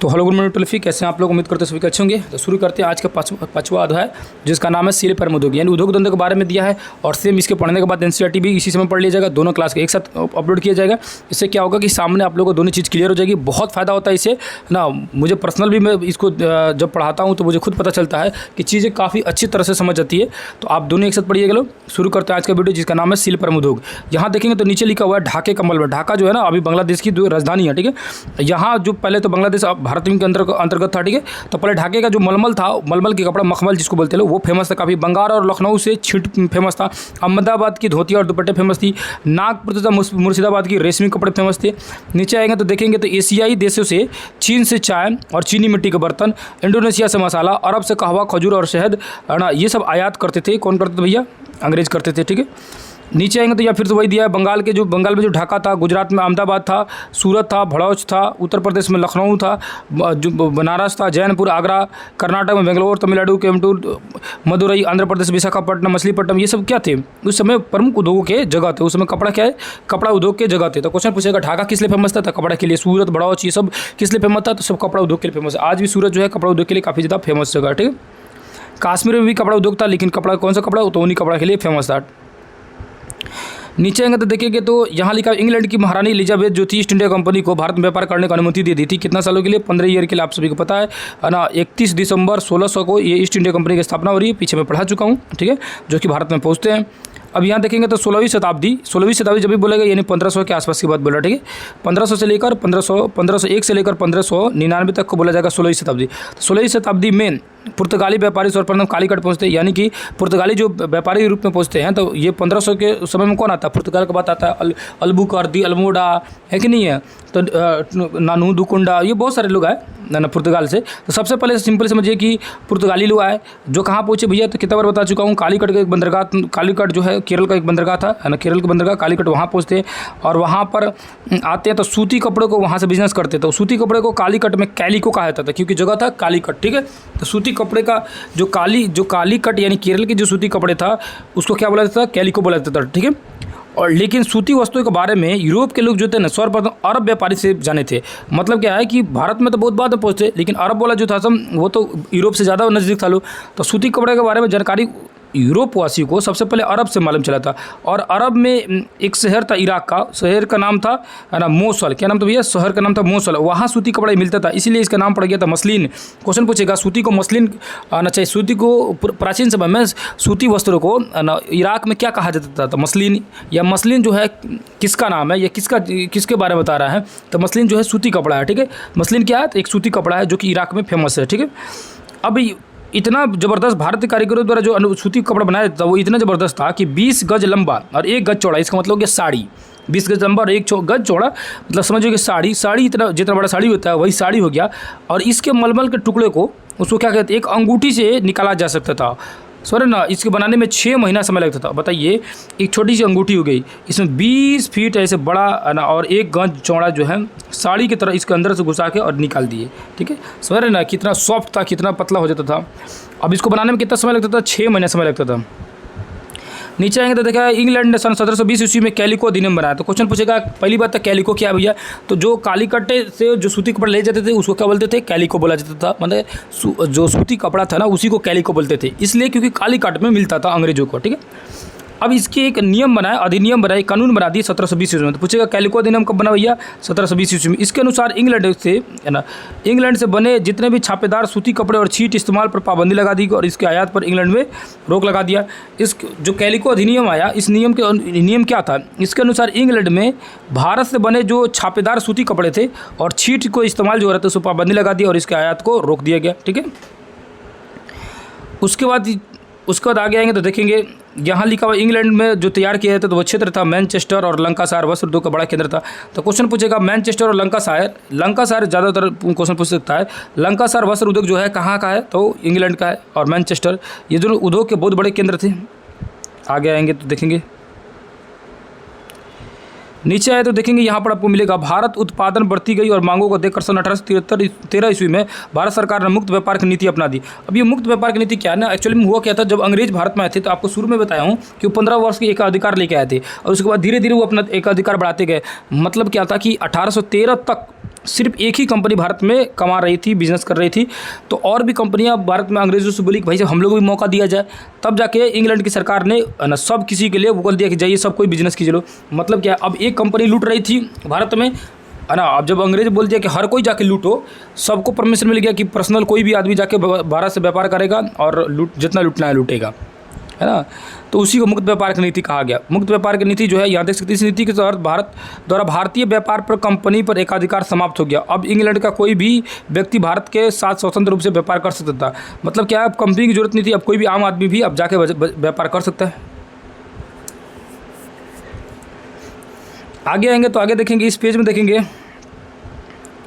तो hello good morning toll free, कैसे हैं आप लोग? उम्मीद करते हैं सभी अच्छे होंगे। तो शुरू करते हैं आज का पाँचवा अध्याय, जिसका नाम है सील परम उद्योग, यानी उद्योग धंधे के बारे में दिया है। और सेम इसके पढ़ने के बाद एनसीईआरटी भी इसी समय पढ़ लिया जाएगा, दोनों क्लास के एक साथ अपलोड किया जाएगा। इससे क्या होगा कि सामने आप लोगों को दोनों चीज़ क्लियर हो जाएगी। बहुत फ़ायदा होता है इससे ना। मुझे पर्सनल भी, मैं इसको जब पढ़ाता हूँ तो मुझे खुद पता चलता है कि चीज़ें काफ़ी अच्छी तरह से समझ आती है। तो आप दोनों एक साथ पढ़िएगा। लो शुरू करते हैं आज का वीडियो, जिसका नाम है सील परम उद्योग। यहाँ देखेंगे तो नीचे लिखा हुआ है ढाके का मलबा। ढाका जो है ना, अभी बांग्लादेश की राजधानी है, ठीक है। यहाँ जो पहले तो बांग्लादेश भारत के अंतर्गत था, ठीक है। तो पहले ढाके का जो मलमल था, मलमल की कपड़ा मखमल जिसको बोलते हैं, वो फेमस था काफ़ी। बंगाल और लखनऊ से छिट फेमस था। अहमदाबाद की धोती और दुपट्टे फेमस थी। नागपुर तथा मुर्शिदाबाद की रेशमी कपड़े फेमस थे। नीचे आएंगे तो देखेंगे तो एशियाई देशों से चीन से चाय और चीनी मिट्टी के बर्तन, इंडोनेशिया से मसाला, अरब से कहवा, खजूर और शहद, ना ये सब आयात करते थे। कौन करते थे भैया? अंग्रेज करते थे, ठीक है। नीचे आएंगे तो या फिर तो वही दिया है, बंगाल में जो ढाका था, गुजरात में अहमदाबाद था, सूरत था, भड़ौच था, उत्तर प्रदेश में लखनऊ था, जो बनारस था, जैनपुर, आगरा, कर्नाटक में बेंगलोर, तमिलनाडु कोयम्बटूर, मदुरई, आंध्र प्रदेश विशाखापट्टनम, मछलीपट्टनम, ये सब क्या थे उस समय? प्रमुख उद्योगों के जगह थे। उस समय कपड़ा क्या है? कपड़ा उद्योग के जगह थे। तो क्वेश्चन पूछेगा ढाका किस लिए फेमस था? तो कपड़ा के लिए। सूरत, भड़ौच, ये सब किस लिए फेमस था? तो सब कपड़ा उद्योग के लिए फेमस है। आज भी सूरत जो है कपड़ा उद्योग के लिए काफ़ी ज़्यादा फेमस जगह है, ठीक है। कश्मीर में भी कपड़ा उद्योग था, लेकिन कपड़ा कौन सा कपड़ा? तो उन्हीं कपड़ा के लिए फेमस था। नीचे आएंगे तो देखेंगे तो यहाँ लिखा इंग्लैंड की महारानी एलिजाबेथ जो थी, ईस्ट इंडिया कंपनी को भारत में व्यापार करने की अनुमति दे दी थी। कितना सालों के लिए? 15 ईयर के लिए। आप सभी को पता है ना। 31 दिसंबर 1600 को ये ईस्ट इंडिया कंपनी की स्थापना हो रही है। पीछे मैं पढ़ा चुका हूँ, ठीक है, जो कि भारत में पहुँचते हैं। अब यहाँ देखेंगे तो 16वीं शताब्दी जब भी बोलेगा, यानी 1500 के आसपास की बात बोला, ठीक है। 1500 से लेकर 1501 से लेकर 1599 तक को बोला जाएगा 16वीं शताब्दी। तो 16वीं शताब्दी में पुर्तगाली व्यापारी सर्वप्रथम कालीकट पहुँचते हैं, यानी कि पुर्तगाली जो व्यापारी रूप में पहुँचते हैं। तो ये 1500 के समय में कौन आता है? पुर्तगाल का बात आता है। अल्बुकर्क, अल्मोड़ा, है कि नहीं है? तो नानू, दुकुंडा, ये बहुत सारे लोग आए ना पुर्तगाल से। तो सबसे पहले सिंपल समझिए कि पुर्तगाली लोग आए, जो कहाँ पहुँचे भैया? तो कितना बार बता चुका हूँ, कालीकट का एक बंदरगाह, कालीकट जो है केरल का एक बंदरगाह था, है ना, केरल का बंदरगाह कालीकट, वहाँ पहुँचते हैं। और वहाँ पर आते हैं तो सूती कपड़े को वहाँ से बिजनेस करते। तो सूती कपड़े को कालीकट में कैलिको कहा जाता था, क्योंकि जगह था कालीकट, ठीक है। तो सूती कपड़े का जो कालीकट यानी केरल के जो सूती कपड़े था, उसको क्या बोला जाता था? कैलिको बोला जाता था, ठीक है। और लेकिन सूती वस्तुओं के बारे में यूरोप के लोग जो थे ना, सर्वप्रथम अरब व्यापारी से जाने थे। मतलब क्या है कि भारत में तो बहुत बाद में पहुँचे, लेकिन अरब वाला जो था वो तो यूरोप से ज़्यादा नज़दीक था लोग। तो सूती कपड़े के बारे में जानकारी यूरोप वासी को सबसे पहले अरब से मालूम चला था। और अरब में एक शहर था इराक का, शहर का नाम था, है ना, मोसल। क्या नाम था भैया? शहर का नाम था मोसल। वहाँ सूती कपड़ा मिलता था, इसीलिए इसका नाम पड़ गया था मसलिन। क्वेश्चन पूछेगा सूती को मसलिन आना चाहिए। सूती को प्राचीन समय में सूती वस्त्रों को ना इराक में क्या कहा जाता था? मसलिन। या मसलिन जो है किसका नाम है, या किसके बारे में बता रहा है? तो मसलिन जो है सूती कपड़ा है, ठीक है। मसलिन क्या है? तो एक सूती कपड़ा है जो कि इराक में फेमस है, ठीक है। अब इतना ज़बरदस्त भारतीय कारीगरों द्वारा जो सूती कपड़ा बनाया था, वो इतना ज़बरदस्त था कि 20 गज लंबा और 1 गज चौड़ा। इसका मतलब कि साड़ी 20 गज लंबा और 1 गज चौड़ा, मतलब समझिए कि साड़ी इतना जितना बड़ा साड़ी होता है वही साड़ी हो गया। और इसके मलमल के टुकड़े को उसको क्या कहते हैं? एक अंगूठी से निकाला जा सकता था। सॉरी ना, इसके बनाने में 6 महीना समय लगता था। बताइए, एक छोटी सी अंगूठी हो गई, इसमें 20 फीट ऐसे बड़ा ना और 1 गज चौड़ा जो है साड़ी की तरह इसके अंदर से घुसा के और निकाल दिए, ठीक है। सॉरी ना, कितना सॉफ्ट था, कितना पतला हो जाता था। अब इसको बनाने में कितना समय लगता था? 6 महीने समय लगता था। नीचे आएंगे तो देखा इंग्लैंड ने सन 1720 ईस्वी में कैलिको अधिनियम बनाया। तो क्वेश्चन पूछेगा, पहली बात था कैलिको क्या है भैया? तो जो कालीकट से जो सूती कपड़ा ले जाते थे उसको क्या बोलते थे? कैलिको बोला जाता था। मतलब जो सूती कपड़ा था ना, उसी को कैलिको बोलते थे, इसलिए क्योंकि कालीकट में मिलता था अंग्रेजों को, ठीक है। अब इसके एक नियम बनाए, अधिनियम बनाए, कानून बना दिए 1720 ईस्वी में। तो पूछेगा कैलिको अधिनियम कब बना भैया? 1720 ईस्वी में। इसके अनुसार इंग्लैंड से बने जितने भी छापेदार सूती कपड़े और छीट इस्तेमाल पर पाबंदी लगा दी और इसके आयात पर इंग्लैंड में रोक लगा दिया। इस जो कैलिको अधिनियम आया, इस नियम क्या था? इसके अनुसार इंग्लैंड में भारत से बने जो छापेदार सूती कपड़े थे और छीट को इस्तेमाल जो हो रहा था, उस पर पाबंदी लगा दी और इसके आयात को रोक दिया गया, ठीक है। उसके बाद आगे आएंगे तो देखेंगे यहाँ लिखा हुआ इंग्लैंड में जो तैयार किया जाता था वो क्षेत्र था मैनचेस्टर और लंकासायर वस्त्र उद्योग का बड़ा केंद्र था। तो क्वेश्चन पूछेगा मैनचेस्टर और लंकासायर ज़्यादातर क्वेश्चन पूछ सकता है। लंकासायर वस्त्र उद्योग जो है कहाँ का है? तो इंग्लैंड का है। और मैनचेस्टर, ये दोनों उद्योग के बहुत बड़े केंद्र थे। आगे आएंगे तो देखेंगे, नीचे आए तो देखेंगे यहाँ पर आपको मिलेगा भारत उत्पादन बढ़ती गई और मांगों को देखकर सन 1873 ईस्वी में भारत सरकार ने मुक्त व्यापार की नीति अपना दी। अब ये मुक्त व्यापार की नीति क्या है ना, एक्चुअली में हुआ क्या था, जब अंग्रेज भारत में आए थे तो आपको शुरू में बताया हूँ कि वो 15 वर्ष के एकाधिकार लेके आए थे और उसके बाद धीरे धीरे वो अपना एकाधिकार बढ़ाते गए। मतलब क्या था कि 1813 तक सिर्फ एक ही कंपनी भारत में कमा रही थी, बिजनेस कर रही थी। तो और भी कंपनियां भारत में अंग्रेज़ों से बोली कि भाई साहब हम लोग को भी मौका दिया जाए। तब जाके इंग्लैंड की सरकार ने ना सब किसी के लिए वो बोल दिया कि जाइए सब कोई बिजनेस कीजिए लो। मतलब क्या, अब एक कंपनी लूट रही थी भारत में, है ना। अब जब अंग्रेज बोल दिया कि हर कोई जाके लूटो, सबको परमिशन मिल गया कि पर्सनल कोई भी आदमी जाके भारत से व्यापार करेगा और जितना लूटना है लूटेगा, है ना। तो उसी को मुक्त व्यापार की नीति कहा गया। मुक्त व्यापार की नीति जो है, यहाँ देख सकते हैं, इस नीति के तहत भारत द्वारा भारतीय व्यापार पर कंपनी पर एकाधिकार समाप्त हो गया। अब इंग्लैंड का कोई भी व्यक्ति भारत के साथ स्वतंत्र रूप से व्यापार कर सकता था। मतलब क्या है, अब कंपनी की जरूरत नहीं थी, अब कोई भी आम आदमी भी अब जाके व्यापार कर सकता है। आगे आएंगे तो आगे देखेंगे, इस पेज में देखेंगे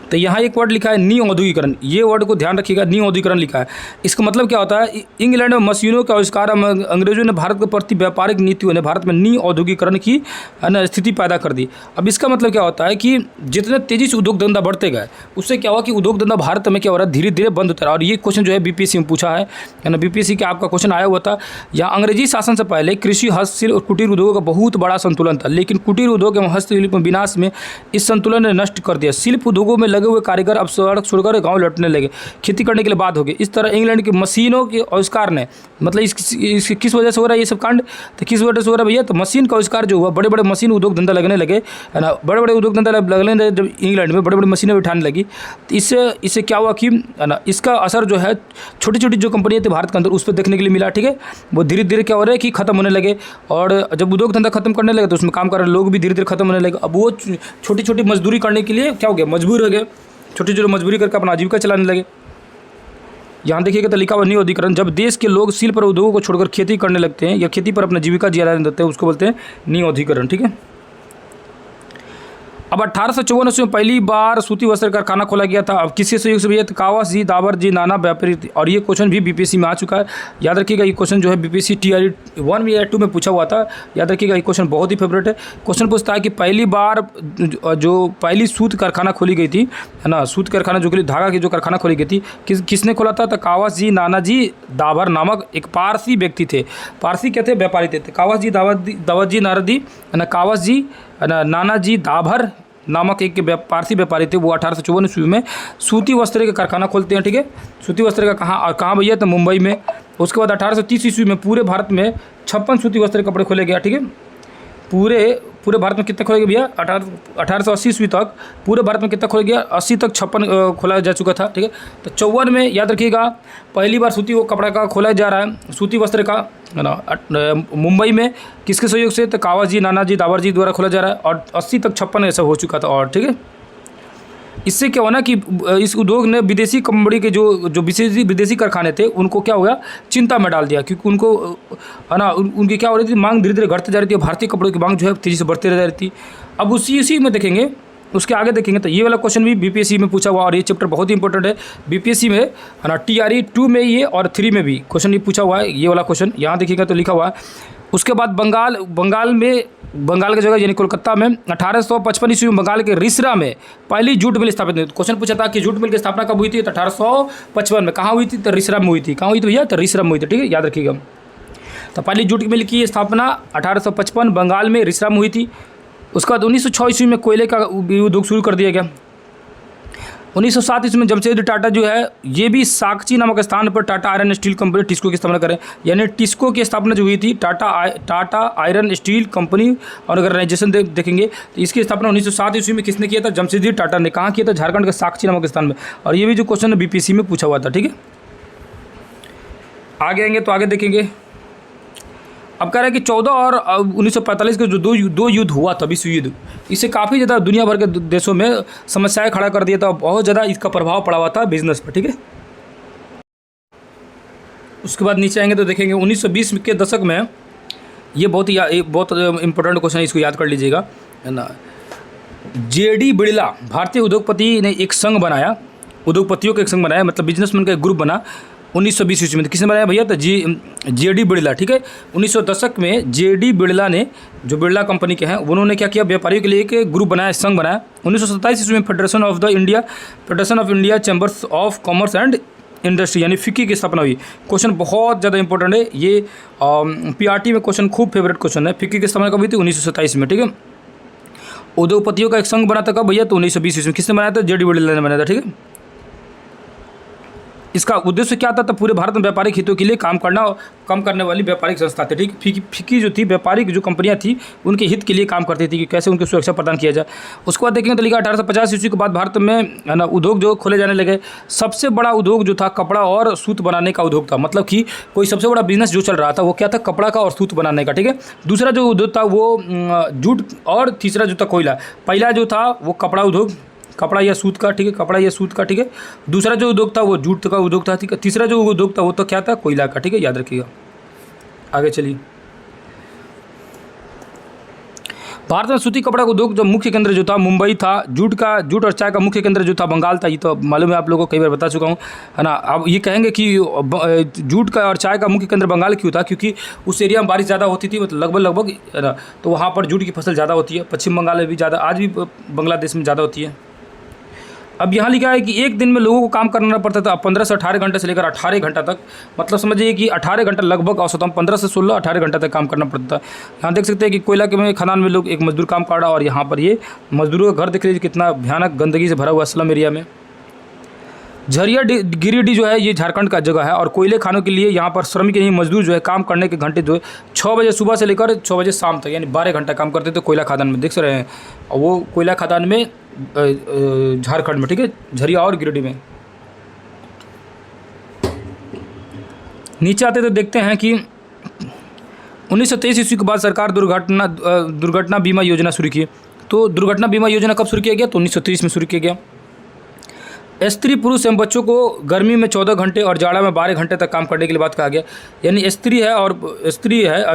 तो यहाँ एक वर्ड लिखा है नी औद्योगिकरण। ये वर्ड को ध्यान रखिएगा, नी औद्योगिकरण लिखा है। इसका मतलब क्या होता है, इंग्लैंड में मशीनों का आविष्कार, अंग्रेजों ने भारत के प्रति व्यापारिक नीतियों ने भारत में नी औद्योगिकरण की स्थिति पैदा कर दी। अब इसका मतलब क्या होता है कि जितने तेजी से उद्योग धंधा बढ़ते गए, उससे क्या हुआ कि उद्योग धंधा भारत में क्या हो रहा है, धीरे धीरे बंद होता है। और ये क्वेश्चन जो है बीपीएससी में पूछा है ना, बीपीएससी का आपका क्वेश्चन आया हुआ था। यहाँ अंग्रेजी शासन से पहले कृषि, हस्तशिल्प और कुटीर उद्योगों का बहुत बड़ा संतुलन था, लेकिन कुटीर उद्योग एवं हस्तशिल्प में विनाश में इस संतुलन ने नष्ट कर दिया। शिल्प उद्योगों में लगे हुए कारीगर अब सड़क छोड़कर गांव लौटने लगे, खेती करने के लिए बात हो गई। इस तरह इंग्लैंड की मशीनों के आविष्कार ने, मतलब इसकी किस वजह से हो रहा है ये सब कांड, तो किस वजह से हो रहा है भैया, तो मशीन का आविष्कार जो हुआ, बड़े बड़े मशीन उद्योग धंधा लगने लगे, है ना। बड़े बड़े उद्योग धंधा लगने लगे जब इंग्लैंड में बड़े बड़े मशीनें बिठाने लगी, तो इससे क्या हुआ कि, है ना, इसका असर जो है छोटी छोटी जो कंपनियाँ थी भारत के अंदर उस पर देखने के लिए मिला। ठीक है, वो धीरे धीरे क्या हो रहा है कि खत्म होने लगे। और जब उद्योग धंधा खत्म करने लगे तो उसमें काम कर रहे लोग भी धीरे धीरे खत्म होने लगे। अब वो छोटी छोटी मजदूरी करने के लिए क्या हो गया, मजबूर हो गए, छोटी छोटी मजबूरी करके अपना आजीविका चलाने लगे। यहाँ देखिएगा तो लिखा हुआ नी औद्योगिकरण, जब देश के लोग शिल्प और उद्योगों को छोड़कर खेती करने लगते हैं या खेती पर अपना जीविका जिया देते हैं, उसको बोलते हैं नी औद्योगिकरण। ठीक है। अब 1854 में पहली बार सूती वस्त्र कारखाना खोला गया था। अब किसके सहयोग से भैया, तो कावास जी, दाबर जी, नाना व्यापारी। और ये क्वेश्चन भी बीपीएससी में आ चुका है, याद रखिएगा। ये क्वेश्चन जो है बीपीएससी टीआरई 1 में या 2 में पूछा हुआ था, याद रखिएगा। ये क्वेश्चन बहुत ही फेवरेट है। क्वेश्चन पूछता है कि पहली बार जो पहली सूत कारखाना खोली गई थी, है ना, सूत कारखाना जो धागा की जो कारखाना खोली गई थी, किसने खोला था, तो कावास जी, नाना जी, दाबर नामक एक पारसी व्यक्ति थे। पारसी क्या थे, व्यापारी थे। कावास जी, दावर जी, नारदी, है ना, कावास जी, नाना जी, दाभर नामक एक पारसी व्यापारी थे। वो 1854 ईस्वी में सूती वस्त्र का कारखाना खोलते हैं। ठीक है, सूती वस्त्र का कहाँ भैया, तो मुंबई में। उसके बाद 1830 ईस्वी में पूरे भारत में 56 सूती वस्त्र कपड़े खोले गया। ठीक है, पूरे भारत में कितना खोला गया भैया, 1880 ईस्वी तक पूरे भारत में कितना खोला गया, 80 तक 56 खोला जा चुका था। ठीक है, तो 54 में याद रखिएगा पहली बार सूती कपड़ा का खोला जा रहा है, सूती वस्त्र का, है ना, मुंबई में। किसके सहयोग से, तो कावास जी, नाना जी, दावर जी द्वारा खोला जा रहा है। और 80 तक 56 ऐसा हो चुका था। और ठीक है, इससे क्या हुआ कि इस उद्योग ने विदेशी कंपनी के जो विदेशी कारखाने थे उनको क्या हो गया, चिंता में डाल दिया, क्योंकि उनको, है ना, उनकी क्या हो रही थी, मांग धीरे धीरे घटती जा रही थी। भारतीय कपड़ों की मांग जो है तेज़ी से बढ़ती रह रही थी। अब उसी में देखेंगे, उसके आगे देखेंगे तो ये वाला क्वेश्चन भी बीपीएससी में पूछा हुआ, और ये चैप्टर बहुत ही इंपॉर्टेंट है बीपीएससी में, है ना। टीआरई 2 में ये और 3 में भी क्वेश्चन ये पूछा हुआ है, ये वाला क्वेश्चन। यहाँ देखिएगा तो लिखा हुआ है। उसके बाद बंगाल की जगह यानी कोलकाता में 1855 ईस्वी में बंगाल के रिसरा में पहली जूट मिल स्थापित हुई। क्वेश्चन पूछा था कि जूट मिल की स्थापना कब हुई थी, तो 1855 में। कहाँ हुई थी, तो रिसरा में हुई थी। कहाँ हुई थी भैया, तो रिसरा में हुई थी। ठीक है, याद रखिएगा। तो पहली जूट मिल की स्थापना 1855 बंगाल में रिसरा में हुई थी। उसके बाद 1906 ईस्वी में कोयले का उद्योग शुरू कर दिया गया। 1907 ईस्वी में जमशेद टाटा जो है, ये भी साकची नामक स्थान पर Tata iron steel company TISCO की स्थापना करें। यानी टिस्को की स्थापना जो हुई थी, Tata iron steel company organisation देखेंगे, तो इसकी स्थापना 1907 ईस्वी में किसने किया था, जमशेदजी टाटा ने। कहाँ किया था, झारखंड के साकची नामक स्थान में। और ये भी जो क्वेश्चन है बीपीएससी में पूछा हुआ था। ठीक है, आगे आएंगे तो आगे देखेंगे। अब कह रहे हैं कि 14 और 1945 के जो दो युद्ध हुआ था, विश्व युद्ध, इससे काफ़ी ज़्यादा दुनिया भर के देशों में समस्याएं खड़ा कर दिया था। बहुत ज़्यादा इसका प्रभाव पड़ा हुआ था बिजनेस पर। ठीक है, उसके बाद नीचे आएंगे तो देखेंगे 1920 के दशक में, ये बहुत इंपॉर्टेंट क्वेश्चन है, इसको याद कर लीजिएगा, है ना। जेडी बिड़ला भारतीय उद्योगपति ने एक संघ बनाया, उद्योगपतियों का एक संघ बनाया, मतलब बिजनेसमैन का एक ग्रुप बना 1920 ईस्वी में। तो किसने बनाया भैया, तो जेडी बिड़ला। ठीक है, 1900 दशक में जेडी बिड़ला ने, जो बिड़ला कंपनी के हैं, उन्होंने क्या किया, व्यापारियों के लिए एक ग्रुप बनाया, संघ बनाया। 1927 ईस्वी में federation of India chambers of commerce and industry यानी फिक्की की स्थापना हुई। क्वेश्चन बहुत ज़्यादा इंपॉर्टेंट है ये, पीआरटी में क्वेश्चन खूब फेवरेट क्वेश्चन है। फिक्की की स्थापना कब हुई थी, 1927 में। ठीक है, उद्योगपतियों का एक संघ बना था कब भैया, तो 1920 ईस्वी में। किसने बनाया था, जेडी वुडलैंड ने बनाया था, ठीक है। इसका उद्देश्य क्या था, तो पूरे भारत में व्यापारिक हितों के लिए काम करना और कम करने वाली व्यापारिक संस्था थी, ठीक। फिकी जो थी, व्यापारिक जो कंपनियां थी उनके हित के लिए काम करती थी कि कैसे उनकी सुरक्षा प्रदान किया जाए। उसके बाद देखेंगे तो लिखा 1850 ईस्वी के बाद भारत में है ना उद्योग जो खोले जाने लगे। सबसे बड़ा उद्योग जो था कपड़ा और सूत बनाने का उद्योग था, मतलब कि कोई सबसे बड़ा बिजनेस जो चल रहा था वो क्या था, कपड़ा का और सूत बनाने का, ठीक है। दूसरा जो उद्योग था वो जूट, और तीसरा जो था कोयला। पहला जो था वो कपड़ा उद्योग, कपड़ा या सूत का, ठीक है, कपड़ा या सूत का, ठीक है। दूसरा जो उद्योग था वो जूट का उद्योग था, ठीक है। तीसरा जो उद्योग था वो तो क्या था, कोयला का, ठीक है, याद रखिएगा। आगे चलिए। भारत में सूती कपड़ा उद्योग जो मुख्य केंद्र जो था मुंबई था। जूट और चाय का मुख्य केंद्र जो था बंगाल था। ये तो मालूम है आप लोगों को, कई बार बता चुका हूँ, है ना। अब ये कहेंगे कि जूट का और चाय का मुख्य केंद्र बंगाल क्यों था, क्योंकि उस एरिया में बारिश ज़्यादा होती थी, मतलब लगभग, है ना। तो वहाँ पर जूट की फसल ज़्यादा होती है। पश्चिम बंगाल में भी ज़्यादा, आज भी बांग्लादेश में ज़्यादा होती है। अब यहाँ लिखा है कि एक दिन में लोगों को काम करना पड़ता था 15 से 18 घंटे से लेकर 18 घंटा तक, मतलब समझिए कि 18 घंटा लगभग औसतन 15 से 16 18 घंटा तक काम करना पड़ता था। यहाँ देख सकते हैं कि कोयला के में खदान में लोग एक मजदूर काम कर रहा है, और यहाँ पर ये मजदूरों का घर देख लीजिए कितना भयानक गंदगी से भरा हुआ स्लम एरिया में। झरिया गिरिडीह जो है ये झारखंड का जगह है, और कोयले खानों के लिए यहाँ पर श्रमिक यानी मजदूर जो है काम करने के घंटे जो है 6 बजे सुबह से लेकर 6 बजे शाम तक, यानी 12 घंटा काम करते थे कोयला खदान में, देख रहे हैं। और वो कोयला खदान में झारखंड में, ठीक है, झरिया और गिरिडीह में। नीचे आते तो देखते हैं कि 1923 ईस्वी के बाद सरकार दुर्घटना बीमा योजना शुरू की। तो दुर्घटना बीमा योजना कब शुरू किया गया, तो 1923 में शुरू किया गया। स्त्री पुरुष एवं बच्चों को गर्मी में 14 घंटे और जाड़ा में 12 घंटे तक काम करने के लिए बात कहा गया। यानी स्त्री है और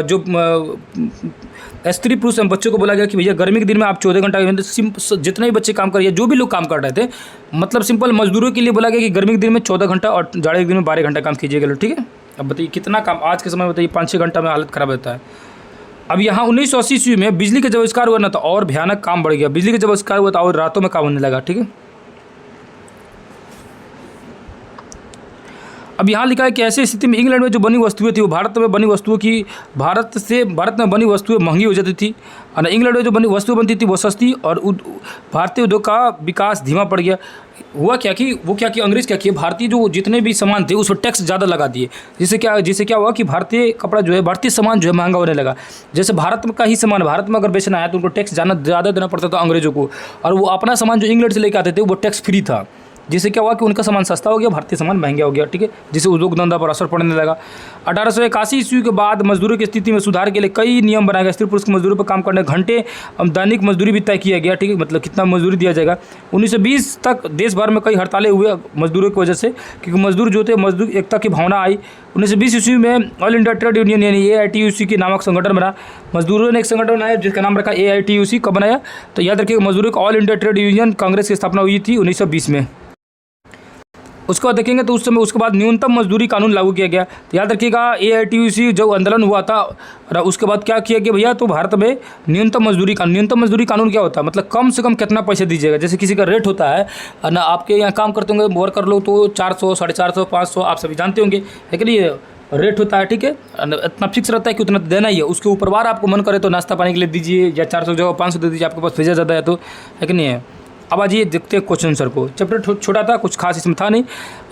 जो स्त्री पुरुष एवं बच्चों को बोला गया कि भैया गर्मी के दिन में आप 14 घंटा, जितने भी बच्चे काम कर रहे हैं, जो भी लोग काम कर रहे थे, मतलब सिंपल मजदूरों के लिए बोला गया कि गर्मी के दिन में 14 घंटा और जाड़े के दिन में 12 घंटा काम कीजिएगा, ठीक है। अब बताइए कितना काम आज के समय में, बताइए 5-6 घंटा में हालत ख़राब रहता है। अब यहाँ 1980 ईस्वी में बिजली का जब आविष्कार हुआ ना, तो और भयानक काम बढ़ गया। बिजली का जब आविष्कार हुआ तो और रातों में काम होने लगा, ठीक है। अब यहाँ लिखा है कि ऐसी स्थिति में इंग्लैंड में जो बनी वस्तुएं थी वो भारत में बनी वस्तुएं महंगी हो जाती थी, और इंग्लैंड में जो बनी वस्तुएं बनती थी वो सस्ती, और भारतीय उद्योग का विकास धीमा पड़ गया। हुआ क्या कि अंग्रेज क्या किए, भारतीय जो जितने भी सामान थे उस पर टैक्स ज़्यादा लगा दिए, जिससे क्या हुआ कि भारतीय कपड़ा जो है, भारतीय सामान जो है महंगा होने लगा। जैसे भारत का ही सामान भारत में अगर बेचना है तो उनको टैक्स ज़्यादा देना पड़ता था अंग्रेजों को, और वो अपना सामान जो इंग्लैंड से लेकर आते थे वो टैक्स फ्री था, जिससे क्या हुआ कि उनका सामान सस्ता हो गया, भारतीय सामान महंगा हो गया, ठीक है, जिससे उद्योग धंधा पर असर पड़ने लगा। 1881 ईस्वी के बाद मजदूरों की स्थिति में सुधार के लिए कई नियम बनाए गए। स्त्री पुरुष के मजदूरों पर काम करने घंटे दैनिक मजदूरी भी तय किया गया, ठीक है, मतलब कितना मजदूरी दिया जाएगा। 1920 तक देश भर में कई हड़तालें हुए मजदूरों की वजह से, क्योंकि मजदूर जो थे, मजदूर एकता की भावना आई। 1920 ईस्वी में ऑल इंडिया ट्रेड यूनियन यानी AITUC के नामक संगठन बना। मजदूरों ने एक संगठन बनाया जिसका नाम रखा AITUC। कब बनाया, तो याद रखिएगा, मजदूरों का all India trade union Congress की स्थापना हुई थी 1920 में। उसके बाद देखेंगे तो उसके बाद न्यूनतम मजदूरी कानून लागू किया गया। तो याद रखिएगा AITUC जो आंदोलन हुआ था, उसके बाद क्या किया गया भैया, तो भारत में न्यूनतम मजदूरी कानून क्या होता है, मतलब कम से कम कितना पैसे दीजिएगा। जैसे किसी का रेट होता है ना, आपके यहाँ काम करते होंगे वर्कर लोग तो 400, 450, 500 आप सभी जानते होंगे, है कि नहीं, रेट होता है, ठीक है, इतना फिक्स रहता है कि उतना देना ही है। उसके ऊपर बार आपको मन करे तो नाश्ता पानी के लिए दीजिए, या 400 जगह 500 दे दीजिए, आपके पास पैसा ज़्यादा है तो, है कि नहीं है। अब आज ये देखते हैं क्वेश्चन आंसर को। चैप्टर छोटा था, कुछ खास इसमें था नहीं।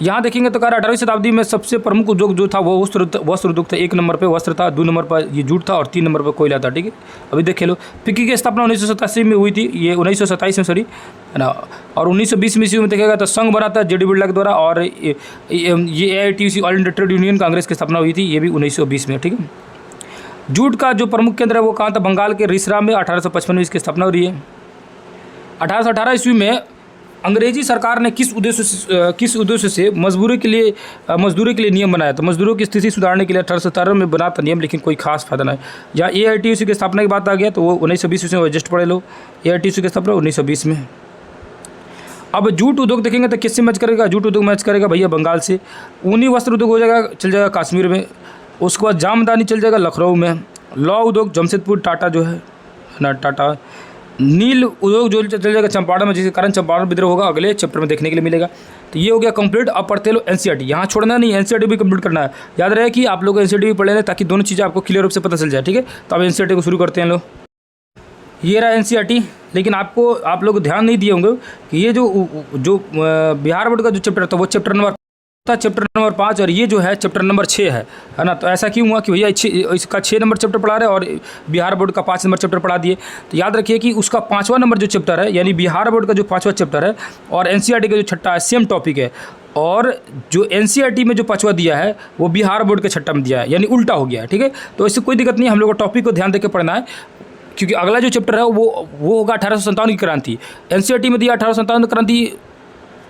यहाँ देखेंगे तो 18वीं शताब्दी में सबसे प्रमुख उद्योग जो था वो वस्त्र उद्योग था। 1 नंबर पे वस्त्र था, 2 नंबर पर ये जूट था, और 3 नंबर पर कोयला था, ठीक है। अभी देख लो, फिक्की की स्थापना 1987 में हुई थी, ये 1927 में, सॉरी, है ना। और 1920 में ईस्वी में देखेगा तो संघ बना था JD वुडलैंड के द्वारा, और ये AITUC all India trade union Congress की स्थापना हुई थी, ये भी 1920 में, ठीक है। जूट का जो प्रमुख केंद्र है वो कहाँ था, बंगाल के रिसरा में। 1855 में इसकी स्थापना हो रही है। 1818 ईस्वी में अंग्रेजी सरकार ने किस उद्देश्य से मजदूरों के लिए नियम बनाया। तो मजदूरों की स्थिति सुधारने के लिए 1817 में बना था नियम, लेकिन कोई खास फायदा नहीं। या AITUC की स्थापना की बात आ गया तो वो 1920 में एडजस्ट पड़े लो। AITUC की स्थापना 1920 में। अब जूट उद्योग देखेंगे तो किससे मैच करेगा, जूट उद्योग मैच करेगा भैया बंगाल से। ऊनी वस्त्र उद्योग हो जाएगा, चल जाएगा कश्मीर में। उसके बाद जामदानी चल जाएगा लखनऊ में। लौ उद्योग जमशेदपुर, टाटा जो है ना, टाटा। नील उद्योग जो चल जाएगा चंपारण में, जिसके कारण चंपारण विद्रोह होगा, अगले चैप्टर में देखने के लिए मिलेगा। तो ये हो गया कंप्लीट। अब पढ़ते लो NCERT, यहाँ छोड़ना नहीं, NCERT भी कंप्लीट करना है। याद रहे कि आप लोग NCERT भी पढ़ लें ताकि दोनों चीज़ें आपको क्लियर रूप से पता चल जाए, ठीक है। तो अब NCERT को शुरू करते हैं लोग। ये रहा एनसीईआरटी। लेकिन आप लोग ध्यान नहीं दिए होंगे कि ये जो बिहार बोर्ड का जो चैप्टर था वो चैप्टर नंबर 5 और ये जो है चैप्टर नंबर 6 है ना। तो ऐसा क्यों हुआ कि भैया इसका 6 नंबर चैप्टर पढ़ा रहे और बिहार बोर्ड का 5 नंबर चैप्टर पढ़ा दिए। तो याद रखिए कि उसका 5वां नंबर जो चैप्टर है यानी बिहार बोर्ड का जो 5वां चैप्टर है और एनसीईआरटी का जो छठा है सेम टॉपिक है, और जो एनसीईआरटी में जो 5वां दिया है वो बिहार बोर्ड के छठा में दिया है, यानी उल्टा हो गया है। ठीक है, तो इससे कोई दिक्कत नहीं, हम लोग को टॉपिक को ध्यान देकर पढ़ना है, क्योंकि अगला जो चैप्टर है वो होगा 1857 की क्रांति। एनसीईआरटी में दिया 1857 की क्रांति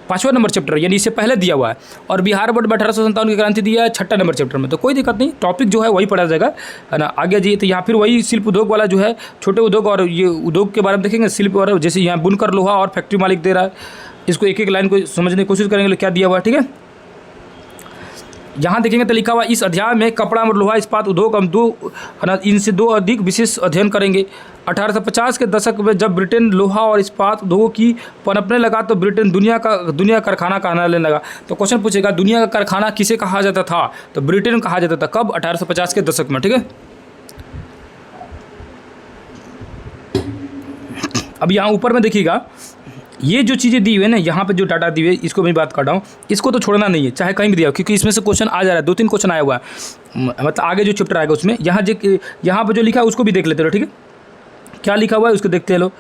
5वां नंबर चैप्टर, यानी इससे पहले दिया हुआ है, और बिहार बोर्ड में 1857 की क्रांति दिया है 6 नंबर चैप्टर में। तो कोई दिक्कत नहीं, टॉपिक जो है वही पढ़ा जाएगा, है ना। आगे जाइए तो यहाँ फिर वही शिल्प उद्योग वाला जो है, छोटे उद्योग और ये उद्योग के बारे में देखेंगे। शिल्प और जैसे यहाँ बुनकर लोहा और फैक्ट्री मालिक दे रहा है, इसको एक एक लाइन को समझने की कोशिश करेंगे क्या दिया हुआ है। ठीक है, यहाँ देखेंगे तो लिखा हुआ इस अध्याय में कपड़ा और लोहा इस्पात उद्योग हम इनसे 2 अधिक विशेष अध्ययन करेंगे। 1850 के दशक में जब ब्रिटेन लोहा और इस्पात उद्योगों की पनपने लगा तो ब्रिटेन दुनिया कारखाना कहलाने लगा। तो क्वेश्चन पूछेगा दुनिया का कारखाना किसे कहा जाता था, तो ब्रिटेन कहा जाता था। कब? 1850 के दशक में। ठीक है, अब यहाँ ऊपर में देखिएगा ये जो चीज़ें दी हुई है ना, यहाँ पे जो डाटा दी हुई है इसको मैं बात कर रहा हूँ, इसको तो छोड़ना नहीं है चाहे कहीं भी दिया हो, क्योंकि इसमें से क्वेश्चन आ जा रहा है। 2-3 क्वेश्चन आया हुआ है, मतलब आगे जो चैप्टर आएगा उसमें यहाँ पे जो लिखा है उसको भी देख लेते हो। ठीक है, क्या लिखा हुआ है उसको देखते हैं। लो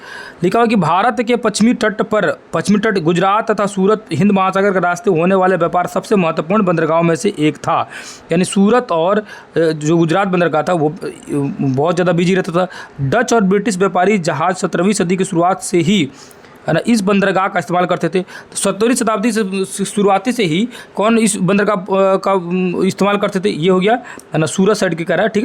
लिखा हुआ कि भारत के पश्चिमी तट गुजरात तथा सूरत हिंद महासागर के रास्ते होने वाले व्यापार सबसे महत्वपूर्ण बंदरगाहों में से एक था। यानी सूरत और जो गुजरात बंदरगाह था वो बहुत ज़्यादा बिजी रहता था। डच और ब्रिटिश व्यापारी जहाज़ 17वीं सदी की शुरुआत से ही, है ना, इस बंदरगाह का इस्तेमाल करते थे। तो 17वीं शताब्दी से शुरुआती से ही कौन इस बंदरगाह का इस्तेमाल करते थे, ये हो गया, है ना, सूरत साइड के कह रहा है। ठीक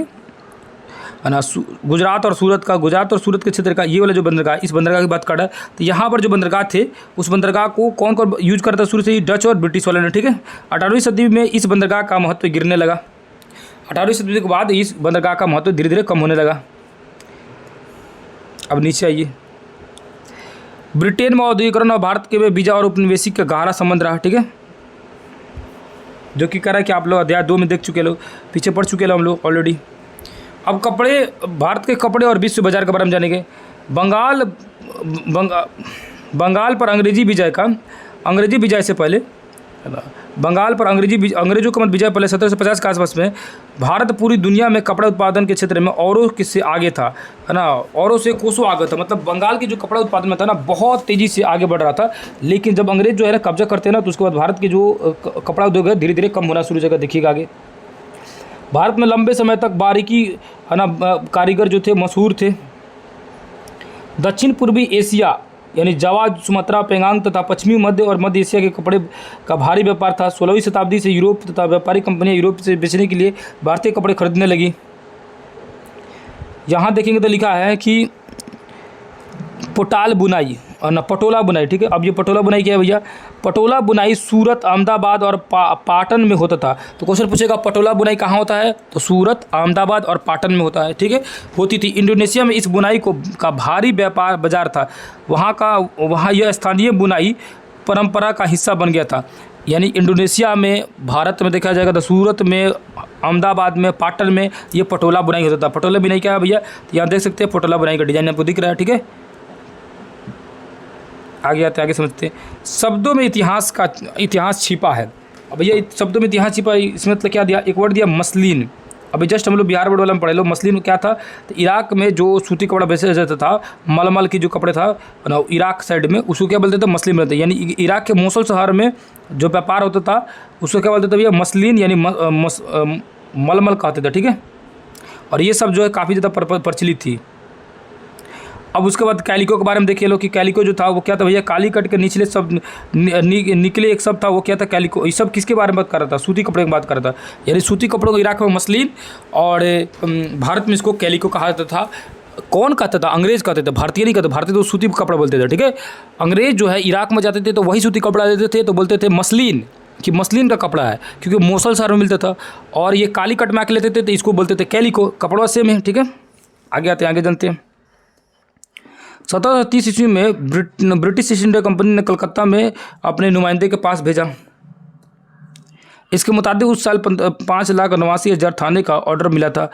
है ना, गुजरात और सूरत के क्षेत्र का ये वाला जो बंदरगाह, इस बंदरगाह की बात कर रहा है। तो यहाँ पर जो बंदरगाह थे उस बंदरगाह को कौन कौन यूज करता था शुरू से ही, डच और ब्रिटिश वाले ने। ठीक है, 18वीं सदी में इस बंदरगाह का महत्व गिरने लगा। 18वीं सदी के बाद इस बंदरगाह का महत्व धीरे धीरे कम होने लगा। अब नीचे आइए, ब्रिटेन में औद्योगिकरण और भारत के वीजा और उपनिवेशिक का गहरा संबंध रहा। ठीक है, जो कि कह रहा है कि आप लोग अध्याय 2 में देख चुके लोग, पीछे पढ़ चुके लोग हम लोग ऑलरेडी। अब भारत के कपड़े और विश्व बाजार के बारे में जानेंगे। बंगाल पर अंग्रेजी विजय से पहले, बंगाल पर अंग्रेजों का विजय पहले 1750 के आसपास में भारत पूरी दुनिया में कपड़ा उत्पादन के क्षेत्र में औरों से आगे था, है ना, औरों से कोसों आगे था। मतलब बंगाल की जो कपड़ा उत्पादन में था ना बहुत तेज़ी से आगे बढ़ रहा था। लेकिन जब अंग्रेज जो है ना कब्जा करते हैं ना, तो उसके बाद भारत के जो कपड़ा उद्योग है धीरे धीरे कम होना शुरू हो जाएगा। देखिएगा आगे, भारत में लंबे समय तक बारीकी, है ना, कारीगर जो थे मशहूर थे। दक्षिण पूर्वी एशिया यानी जावा, सुमात्रा, पेंगांग तथा पश्चिमी मध्य और मध्य एशिया के कपड़े का भारी व्यापार था। 16वीं शताब्दी से यूरोप तथा व्यापारी कंपनियां यूरोप से बेचने के लिए भारतीय कपड़े खरीदने लगी। यहाँ देखेंगे तो लिखा है कि पोटाल बुनाई और ना पटोला बुनाई। ठीक है, अब ये पटोला बुनाई क्या है भैया? पटोला बुनाई सूरत, अहमदाबाद और पाटन में होता था। तो क्वेश्चन पूछेगा पटोला बुनाई कहाँ होता है, तो सूरत, अहमदाबाद और पाटन में होता है। ठीक है, होती थी। इंडोनेशिया में इस बुनाई का भारी व्यापार बाजार था। वहाँ यह स्थानीय बुनाई परंपरा का हिस्सा बन गया था। यानी इंडोनेशिया में, भारत में देखा जाएगा तो सूरत में, अहमदाबाद में, पाटन में ये पटोला बुनाई होता था। पटोला बुनाई क्या है भैया? तो यहाँ देख सकते हैं पटोला बुनाई का डिजाइन आपको दिख रहा है। ठीक है, आगे आते आगे समझते हैं। शब्दों में इतिहास छिपा है। अब भैया शब्दों में इतिहास छिपा है, इसमें मतलब क्या दिया? एक वर्ड दिया मसलिन। अभी जस्ट हम लोग बिहार बोर्ड वाला में पढ़े लो। मसलिन क्या था? तो इराक में जो सूती कपड़ा बेचा जाता था, मलमल की जो कपड़े था ना, इराक साइड में, उसको क्या बोलते थे? मसलिन बोलते। यानी इराक के मोसल शहर में जो व्यापार होता था उसको क्या बोलते थे भैया? मसलिन, यानी मलमल कहते थे। ठीक है, और ये सब जो है काफ़ी ज़्यादा प्रचलित थी। अब उसके बाद कैलिको के बारे में देखिए लो कि कैलिको जो था वो क्या था भैया? काली कट के निचले सब निकले एक शब्द था, वो क्या था? कैलिको। ये सब किसके बारे में बात कर रहा था? सूती कपड़े की बात कर रहा था। यानी सूती कपड़ों को इराक में मसलिन और भारत में इसको कैलिको कहा जाता था। कौन कहता था? अंग्रेज कहते थे, भारतीय नहीं कहते। भारतीय तो सूती कपड़ा बोलते थे। ठीक है, अंग्रेज जो है इराक में जाते थे तो वही सूती कपड़ा देते थे, तो बोलते थे मसलिन, कि मसलिन का कपड़ा है, क्योंकि मोसल शहर में मिलता था। और ये काली कट में आके लेते थे तो इसको बोलते थे कैलिको। कपड़ा सेम है। ठीक है, आगे आते हैं, आगे जानते हैं। 1730 ईस्वी में ब्रिटिश ईस्ट इंडिया कंपनी ने कलकत्ता में अपने नुमाइंदे के पास भेजा। इसके मुताबिक उस साल 5,89,000 थाने का ऑर्डर मिला था।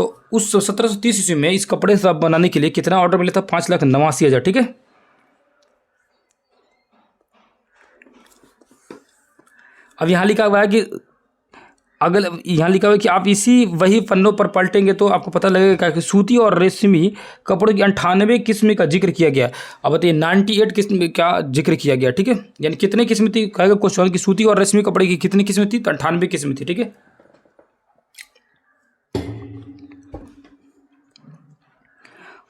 तो उस 1730 ईस्वी में इस कपड़े से बनाने के लिए कितना ऑर्डर मिला था? 5,89,000। ठीक है। अब यहाँ लिखा हुआ है कि अगर यहाँ लिखा हुआ है कि आप इसी वही पन्नों पर पलटेंगे तो आपको पता लगेगा कि सूती और रेशमी कपड़ों की 98 किस्म का जिक्र किया गया। अब बताइए 98 किस्म का जिक्र किया गया। ठीक है, यानी कितने किस्म थी? कहेगा क्वेश्चन कि सूती और रेशमी कपड़े की कितनी किस्म थी? तो 98 किस्म थी। ठीक है।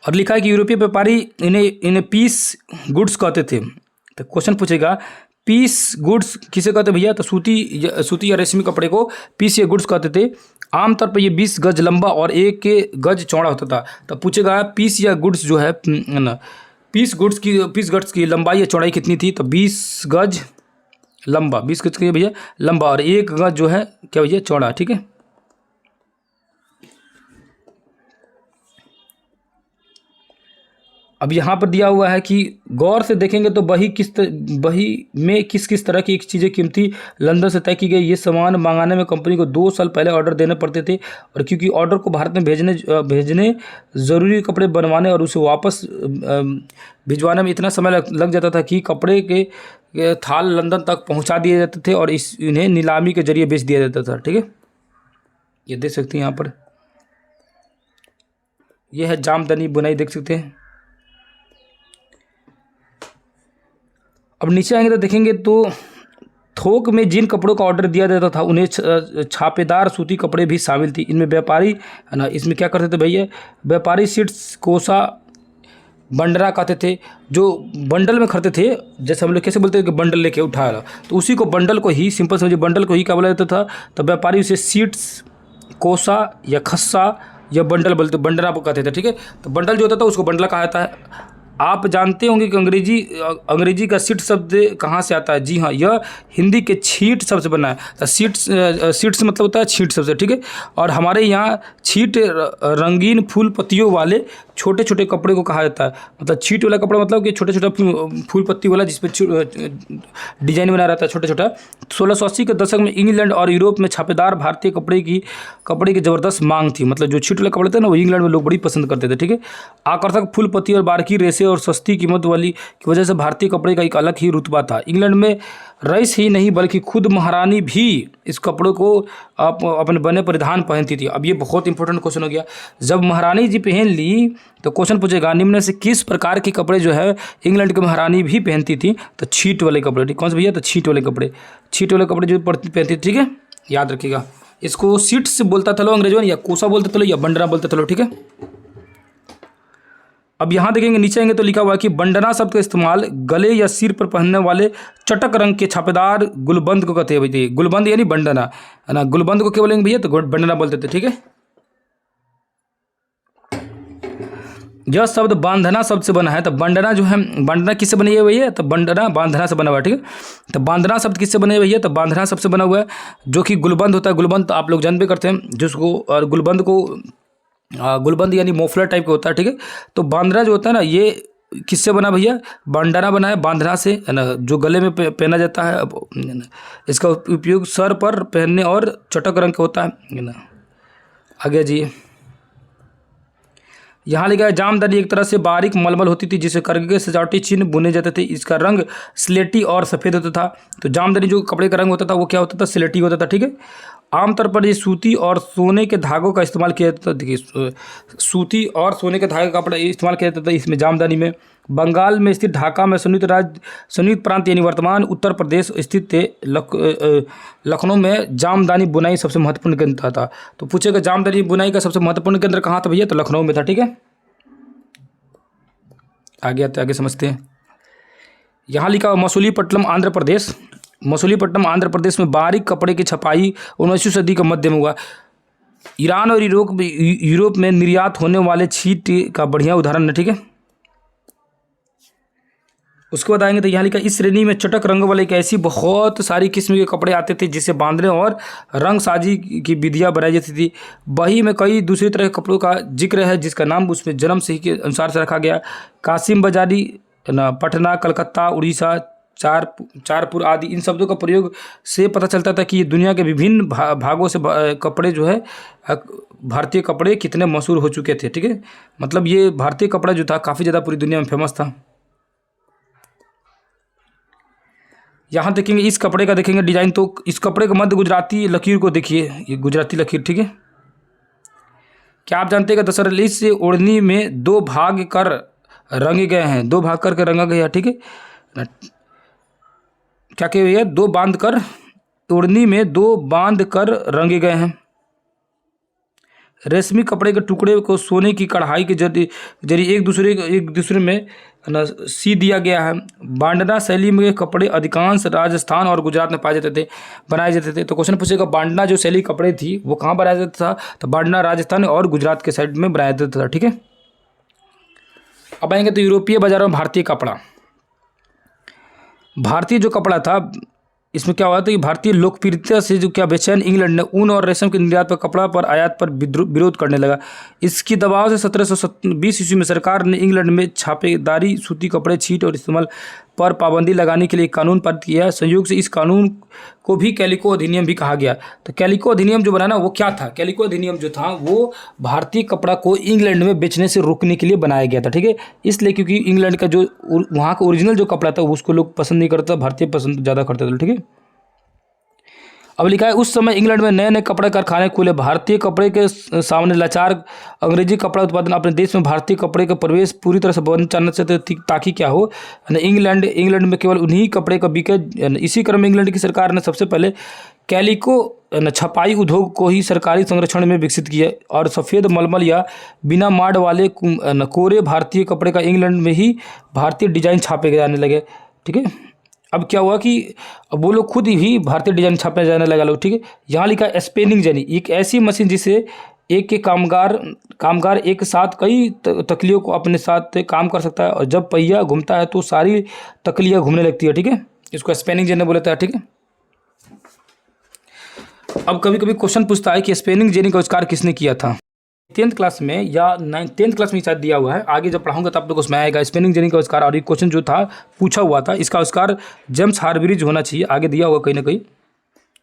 और लिखा है कि यूरोपीय व्यापारी इन्हें पीस गुड्स कहते थे। तो क्वेश्चन पूछेगा पीस गुड्स किसे कहते भैया? तो सूती या रेशमी कपड़े को पीस या गुड्स कहते थे। आमतौर पर ये 20 गज लंबा और 1 गज चौड़ा होता था। तो पूछेगा पीस या गुड्स जो है ना, पीस गुड्स की लंबाई या चौड़ाई कितनी थी? तो 20 गज लंबा, 20 गज की भैया लंबा, और 1 गज जो है क्या भैया? चौड़ा। ठीक है। अब यहाँ पर दिया हुआ है कि गौर से देखेंगे तो बही में किस किस तरह की चीज़ें कीमती लंदन से तय की गई। ये सामान मंगाने में कंपनी को 2 साल पहले ऑर्डर देने पड़ते थे, और क्योंकि ऑर्डर को भारत में भेजने ज़रूरी कपड़े बनवाने और उसे वापस भिजवाने में इतना समय लग जाता था कि कपड़े के थाल लंदन तक पहुँचा दिए जाते थे और इन्हें नीलामी के जरिए बेच दिया जाता था। ठीक है, ये देख सकते हैं यहाँ पर, यह है जामदानी बुनाई, देख सकते हैं। अब नीचे आएंगे तो देखेंगे तो थोक में जिन कपड़ों का ऑर्डर दिया जाता था उन्हें छापेदार सूती कपड़े भी शामिल थी। इनमें व्यापारी है ना, इसमें क्या करते थे भैया? व्यापारी सीट्स कोसा बंडरा कहते थे, जो बंडल में खरीदते थे। जैसे हम लोग कैसे बोलते हैं कि बंडल लेके उठाया, तो उसी को बंडल को ही, सिंपल समझिए, बंडल को ही क्या बोला जाता था? तो व्यापारी उसे सीट्स कोसा या खस्सा या बंडल बोलते, बंडरा को कहते थे। ठीक है, तो बंडल जो होता था उसको बंडला कहा जाता है। आप जानते होंगे कि अंग्रेजी का सीट शब्द कहाँ से आता है? जी हाँ, यह हिंदी के छींट शब्द से बना है। तो सीट्स मतलब होता है छींट शब्द से। ठीक है, और हमारे यहाँ छींट रंगीन फूल पत्तियों वाले छोटे छोटे कपड़े को कहा जाता है। मतलब छींट वाला कपड़ा मतलब कि छोटे छोटा फूल पत्ती वाला, जिसपे डिजाइन बना रहता है छोटा छोटा। 1680 के दशक में इंग्लैंड और यूरोप में छापेदार भारतीय कपड़े की ज़बरदस्त मांग थी। मतलब जो छींट वाले कपड़े थे ना, वो इंग्लैंड में लोग बड़ी पसंद करते थे। ठीक है, आकर्षक फूल पत्ती और बारीकी रेशे और सस्ती कीमत वाली की वजह से भारतीय कपड़े का एक अलग ही रुतबा था। इंग्लैंड में रईस ही नहीं बल्कि खुद महारानी भी इस कपड़ों को अपने बने परिधान पहनती थी। अब ये बहुत इंपॉर्टेंट क्वेश्चन हो गया। जब महारानी जी पहन ली तो क्वेश्चन पूछेगा निम्न से किस प्रकार के कपड़े जो है इंग्लैंड की महारानी भी पहनती थी? तो छींट वाले कपड़े। ठीक, कौन से भैया? तो छींट वाले कपड़े जो पहनती थी। ठीक है, याद रखिएगा। इसको सीट्स बोलता था लो अंग्रेजों, या कोसा बोलते थे या बंडरा बोलते थे लो। ठीक है, अब यहाँ देखेंगे, नीचे आएंगे तो लिखा हुआ है कि बंडना शब्द का इस्तेमाल गले या सिर पर पहनने वाले चटक रंग के छापेदार गुलबंद को कहते हैं भैया। गुलबंद यानी बंडना है ना, गुलबंद को क्या बोलेंगे भैया? तो बंडना बोलते थे। ठीक है, यह शब्द बांधना शब्द से बना है। तो बंडना जो है, बंडना किससे बनी है भैया? तो बंडना बांधना से बना हुआ है। ठीक है, तो बांधना शब्द किससे बने भैया? तो बांधना शब्द से बना हुआ है, जो कि गुलबंद होता है। गुलबंद तो आप लोग जानते करते हैं, जिसको, और गुलबंद यानी मोफलर टाइप का होता है। ठीक है, तो बांधना जो होता है ना, ये किससे बना भैया? बंडना बना है बांधना से, है ना, जो गले में पहना जाता है। इसका उपयोग सर पर पहनने और चटक रंग का होता है ना। आगे जी, यहाँ लिखा है जामदानी एक तरह से बारीक मलमल होती थी जिसे करके सजावटी चिन्ह बुने जाते थे। इसका रंग स्लेटी और सफ़ेद होता था। तो जामदानी जो कपड़े का रंग होता था वो क्या होता था? स्लेटी होता था। ठीक है, आमतौर पर ये सूती और सोने के धागों का इस्तेमाल किया जाता था। देखिए, सूती और सोने के धागे का कपड़ा इस्तेमाल किया जाता था इसमें जामदानी में। बंगाल में स्थित ढाका में संयुक्त प्रांत यानी वर्तमान उत्तर प्रदेश स्थित लखनऊ में जामदानी बुनाई सबसे महत्वपूर्ण केंद्र था। तो पूछेगा जामदानी बुनाई का सबसे महत्वपूर्ण केंद्र कहाँ था भैया? तो लखनऊ में था। ठीक है, आगे समझते हैं। यहाँ लिखा हुआ मसूलीपट्टनम आंध्र प्रदेश। मसूलीपट्टनम आंध्र प्रदेश में बारीक कपड़े की छपाई 19वीं सदी के मध्य में हुआ। ईरान और यूरोप में निर्यात होने वाले छींट का बढ़िया उदाहरण है। ठीक है, उसके बाद आएंगे तो यहाँ लिखा इस श्रेणी में चटक रंग वाले एक ऐसी बहुत सारी किस्म के कपड़े आते थे जिसे बांधने और रंग साजी की विधियाँ बनाई जाती थी। वही में कई दूसरी तरह के कपड़ों का जिक्र है जिसका नाम उसमें जन्म से ही के अनुसार से रखा गया। कासिम बाजारी ना, पटना, कलकत्ता, उड़ीसा, चारपुर आदि इन शब्दों का प्रयोग से पता चलता था कि ये दुनिया के विभिन्न भागों से कपड़े जो है भारतीय कपड़े कितने मशहूर हो चुके थे। ठीक है, मतलब ये भारतीय कपड़ा जो था काफ़ी ज़्यादा पूरी दुनिया में फेमस था। यहाँ देखेंगे इस कपड़े का देखेंगे डिजाइन, तो इस कपड़े का मध्य गुजराती लकीर को देखिए, ये गुजराती लकीर। ठीक है, क्या आप जानते हैं कि दरअसल इस ओढ़नी में दो भाग कर रंगे गए हैं, दो भाग करके रंगा गया। ठीक है, क्या किया गया, दो बांध कर, ओढ़नी में दो बांध कर रंगे गए हैं। रेशमी कपड़े के टुकड़े को सोने की कढ़ाई के जरिए एक दूसरे में ना सी दिया गया है। बांडना शैली में कपड़े अधिकांश राजस्थान और गुजरात में पाए जाते थे, बनाए जाते थे। तो क्वेश्चन पूछेगा बांडना जो शैली कपड़े थी वो कहाँ बनाया जाता था, तो बांडना राजस्थान और गुजरात के साइड में बनाया जाता था। ठीक है, अब आएंगे तो यूरोपीय बाजारों में भारतीय कपड़ा। भारतीय जो कपड़ा था इसमें क्या हुआ था कि भारतीय लोकप्रियता से जो क्या बेचैन इंग्लैंड ने ऊन और रेशम के निर्यात पर कपड़ा पर आयात पर विरोध करने लगा। इसकी दबाव से 1720 ईस्वी में सरकार ने इंग्लैंड में छापेदारी, सूती कपड़े, छीट और इस्तेमाल पर पाबंदी लगाने के लिए कानून पारित किया। संयोग से इस कानून को भी कैलिको अधिनियम भी कहा गया। तो कैलिको अधिनियम जो बना ना वो क्या था, कैलिको अधिनियम जो था वो भारतीय कपड़ा को इंग्लैंड में बेचने से रोकने के लिए बनाया गया था। ठीक है, इसलिए क्योंकि इंग्लैंड का जो वहाँ का ओरिजिनल जो कपड़ा था उसको लोग पसंद नहीं करता, भारतीय पसंद ज़्यादा करते थे। ठीक है, अब लिखा है उस समय इंग्लैंड में नए नए कपड़े कारखाने खुले। भारतीय कपड़े के सामने लाचार अंग्रेजी कपड़ा उत्पादन अपने देश में भारतीय कपड़े का प्रवेश पूरी तरह से बंद करना चाहते थे ताकि क्या हो, इंग्लैंड में केवल उन्हीं कपड़े का बिके। इसी क्रम में इंग्लैंड की सरकार ने सबसे पहले कैलिको छपाई उद्योग को ही सरकारी संरक्षण में विकसित किया और सफ़ेद मलमल या बिना माड़ वाले कोरे भारतीय कपड़े का इंग्लैंड में ही भारतीय डिजाइन छापे जाने लगे। ठीक है, अब क्या हुआ कि अब वो लोग खुद ही भारतीय डिजाइन छापने जाने लगा लोग। ठीक है, यहाँ लिखा है स्पेनिंग जेनी, एक ऐसी मशीन जिसे एक के कामगार एक साथ कई तकलियों को अपने साथ काम कर सकता है और जब पहिया घूमता है तो सारी तकलियाँ घूमने लगती है। ठीक है, इसको स्पेनिंग जेनी बोलता है। ठीक है, अब कभी कभी क्वेश्चन पूछता है कि स्पेनिंग जेनी का आविष्कार किसने किया था। 10th क्लास में या 10th क्लास में शायद दिया हुआ है, आगे जब पढ़ाऊंगा तब तक उसमें आएगा स्पेनिंग जेनी का आविष्कार। और ये क्वेश्चन जो था पूछा हुआ था, इसका आविष्कार जेम्स हार्ग्रीव्स होना चाहिए, आगे दिया हुआ कहीं ना कहीं।